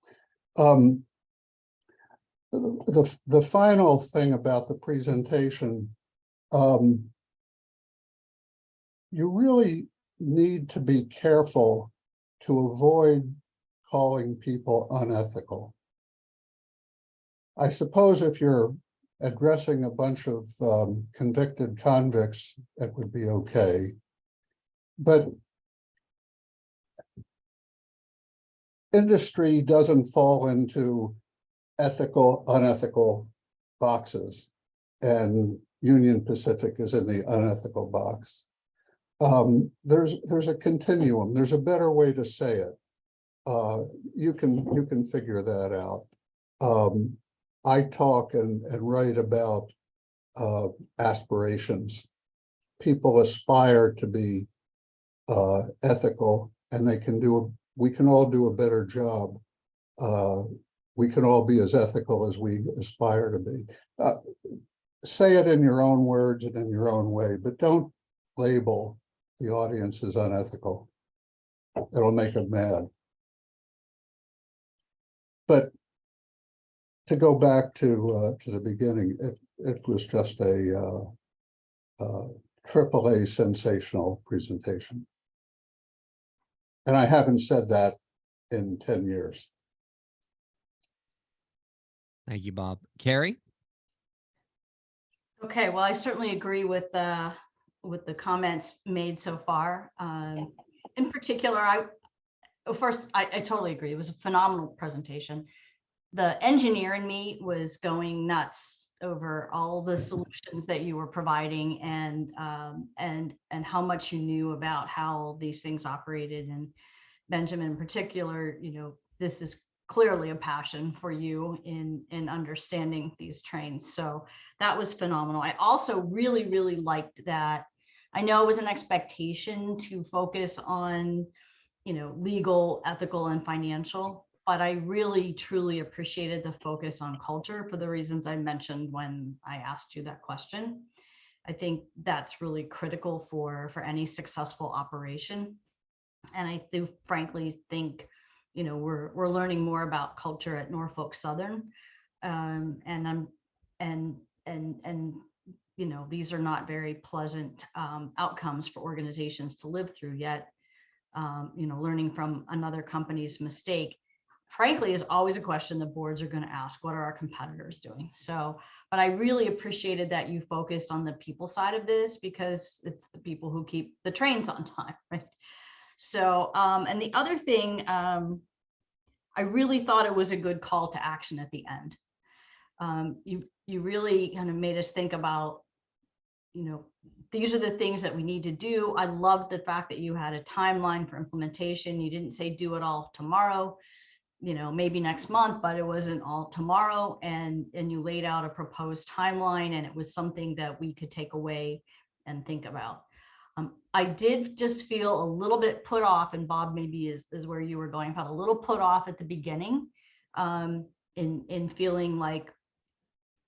The final thing about the presentation, you really need to be careful to avoid calling people unethical. I suppose if you're addressing a bunch of convicted convicts, that would be okay. But industry doesn't fall into ethical, unethical boxes, and Union Pacific is in the unethical box. There's a continuum. There's a better way to say it. You can figure that out. I talk and write about aspirations. People aspire to be ethical, and we can all do a better job. We can all be as ethical as we aspire to be. Say it in your own words and in your own way, but don't label the audience as unethical. It'll make them mad. But to go back to the beginning, it was just a AAA sensational presentation. And I haven't said that in 10 years. Thank you, Bob. Carrie? Okay, well, I certainly agree with the comments made so far. In particular, I totally agree. It was a phenomenal presentation. The engineer in me was going nuts over all the solutions that you were providing and how much you knew about how these things operated. And Benjamin in particular, this is clearly a passion for you in understanding these trains. So that was phenomenal. I also really, really liked that. I know it was an expectation to focus on, legal, ethical, and financial, but I really, truly appreciated the focus on culture for the reasons I mentioned when I asked you that question. I think that's really critical for any successful operation. And I do frankly think, you know, we're learning more about culture at Norfolk Southern. And you know, these are not very pleasant outcomes for organizations to live through yet. You know, learning from another company's mistake, frankly, is always a question the boards are going to ask. What are our competitors doing? So, but I really appreciated that you focused on the people side of this, because it's the people who keep the trains on time, right? So, and the other thing, I really thought it was a good call to action at the end. You really kind of made us think about, you know, these are the things that we need to do. I loved the fact that you had a timeline for implementation. You didn't say do it all tomorrow, you know, maybe next month, but it wasn't all tomorrow. And you laid out a proposed timeline, and it was something that we could take away and think about. I did just feel a little bit put off, and Bob, maybe is where you were going, felt a little put off at the beginning, in feeling like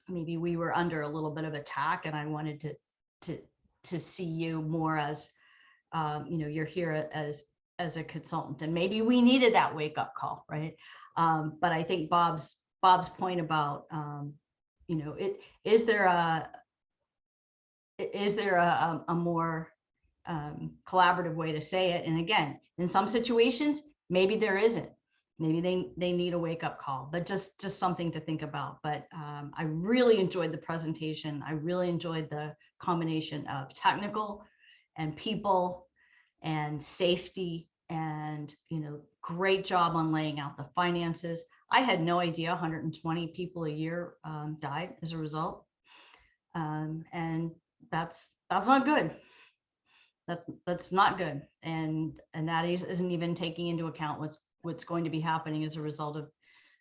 maybe we were under a little bit of attack, and I wanted to see you more as, you know, you're here as a consultant, and maybe we needed that wake up call, right? But I think Bob's point about, you know, is there a more collaborative way to say it? And again, in some situations, maybe there isn't. Maybe they need a wake up call, but just something to think about. But I really enjoyed the presentation. I really enjoyed the combination of technical and people and safety, and, you know, great job on laying out the finances. I had no idea 120 people a year died as a result. And that's not good. That's not good. And that isn't even taking into account what's going to be happening as a result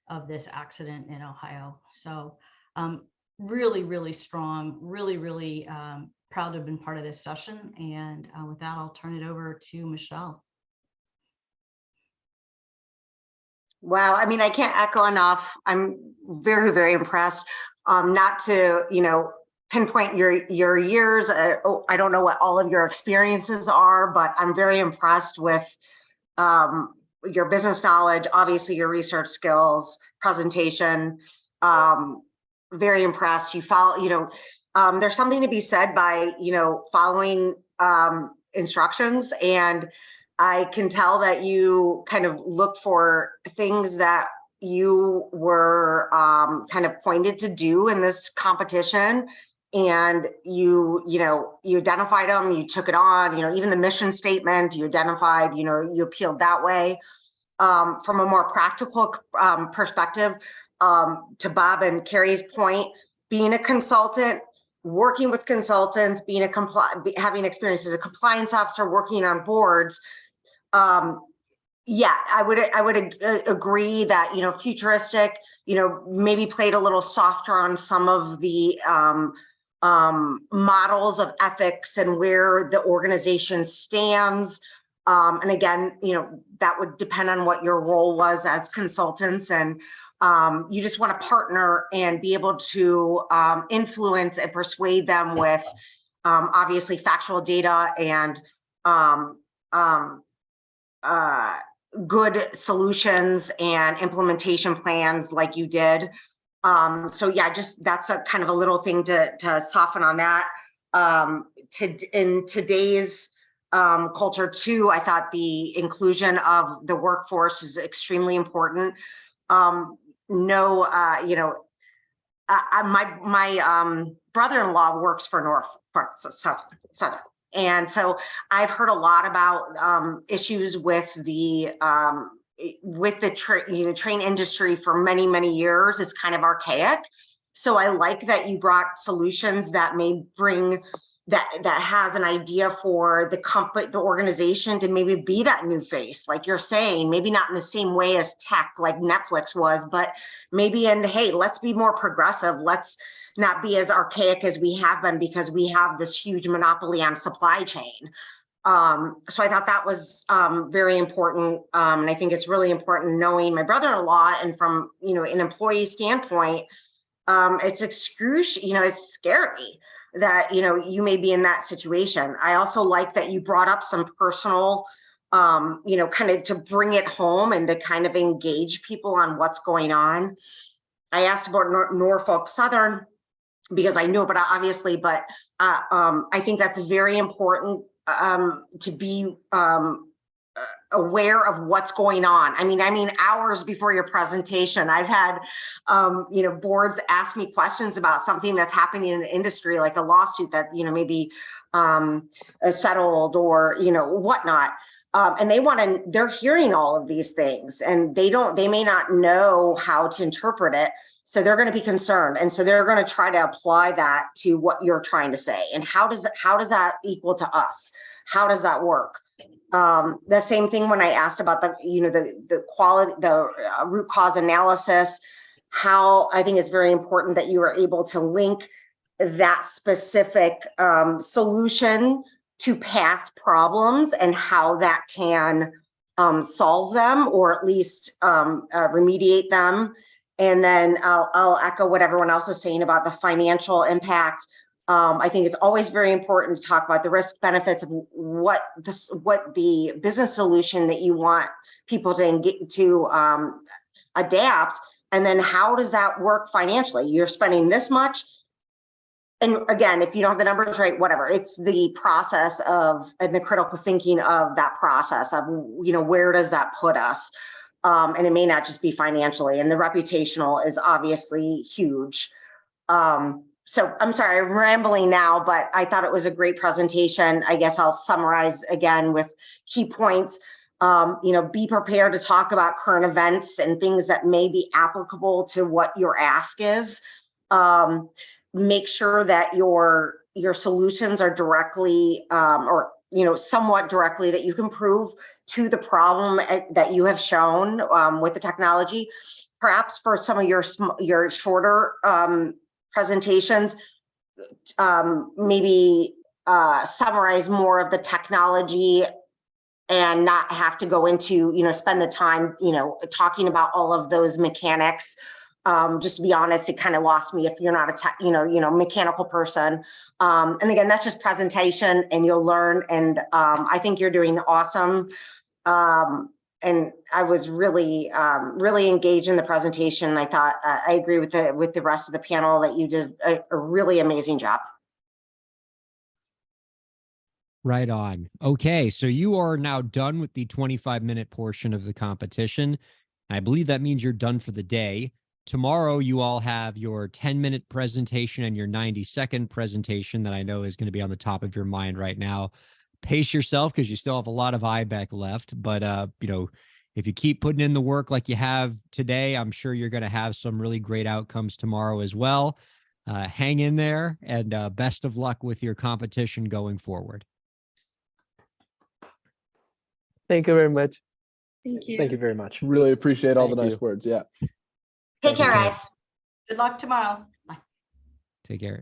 of this accident in Ohio. So really, really strong, really proud to have been part of this session. And with that, I'll turn it over to Michelle. Wow, I mean, I can't echo enough. I'm very, very impressed. Not to, you know, pinpoint your years. I don't know what all of your experiences are, but I'm very impressed with your business knowledge, obviously your research skills, presentation. Very impressed. You follow, you know, there's something to be said by, you know, following instructions, and I can tell that you kind of look for things that you were kind of pointed to do in this competition, and you identified them, you took it on, you know, even the mission statement you identified, you know, you appealed that way. From a more practical perspective, to Bob and Carrie's point, being a consultant, working with consultants, having experience as a compliance officer, working on boards, yeah, I would agree that, you know, futuristic, you know, maybe played a little softer on some of the models of ethics and where the organization stands. And again, you know, that would depend on what your role was as consultants, and you just want to partner and be able to influence and persuade them with obviously factual data and good solutions and implementation plans like you did. So yeah, just that's a kind of a little thing to soften on that. In today's culture too, I thought the inclusion of the workforce is extremely important. You know, my brother-in-law works for Norfolk Southern. And so I've heard a lot about issues with the train industry for many, many years. It's kind of archaic. So I like that you brought solutions that may bring that has an idea for the company, the organization, to maybe be that new face, like you're saying, maybe not in the same way as tech like Netflix was, but maybe hey, let's be more progressive. Let's not be as archaic as we have been, because we have this huge monopoly on supply chain. So I thought that was very important. And I think it's really important knowing my brother-in-law, and from, you know, an employee standpoint, it's excruciating, it's scary that, you may be in that situation. I also like that you brought up some personal, kind of to bring it home and to kind of engage people on what's going on. I asked about Norfolk Southern because I knew about it, obviously, but I think that's very important to be aware of what's going on. I mean, hours before your presentation, I've had, boards ask me questions about something that's happening in the industry, like a lawsuit that, maybe settled or, whatnot. And they're hearing all of these things, and they may not know how to interpret it. So they're going to be concerned. And so they're going to try to apply that to what you're trying to say. And how does that equal to us? How does that work? The same thing when I asked about the quality, the root cause analysis, how I think it's very important that you are able to link that specific solution to past problems and how that can solve them, or at least remediate them. And then I'll echo what everyone else is saying about the financial impact. I think it's always very important to talk about the risk benefits of what the business solution that you want people to adapt, and then how does that work financially? You're spending this much. And again, if you don't have the numbers right, whatever, it's the process and the critical thinking of that process of, where does that put us? And it may not just be financially, and the reputational is obviously huge. So I'm sorry, I'm rambling now, but I thought it was a great presentation. I guess I'll summarize again with key points. Be prepared to talk about current events and things that may be applicable to what your ask is. Make sure that your solutions are directly or somewhat directly, that you can prove to the problem that you have shown with the technology. Perhaps for some of your shorter presentations, maybe summarize more of the technology and not have to go into, spend the time, talking about all of those mechanics. Just to be honest, it kind of lost me if you're not a mechanical person. And again, that's just presentation, and you'll learn. And I think you're doing awesome. And I was really engaged in the presentation. I thought I agree with the rest of the panel that you did a really amazing job. Right on. Okay, so you are now done with the 25-minute portion of the competition. I believe that means you're done for the day. Tomorrow, you all have your 10-minute presentation and your 90-second presentation that I know is going to be on the top of your mind right now. Pace yourself, because you still have a lot of IBEC left. But, if you keep putting in the work like you have today, I'm sure you're going to have some really great outcomes tomorrow as well. Hang in there, and best of luck with your competition going forward. Thank you very much. Thank you. Thank you very much. Really appreciate all the Thank nice words. Yeah. Take care, guys. Good luck tomorrow. Bye. Take care.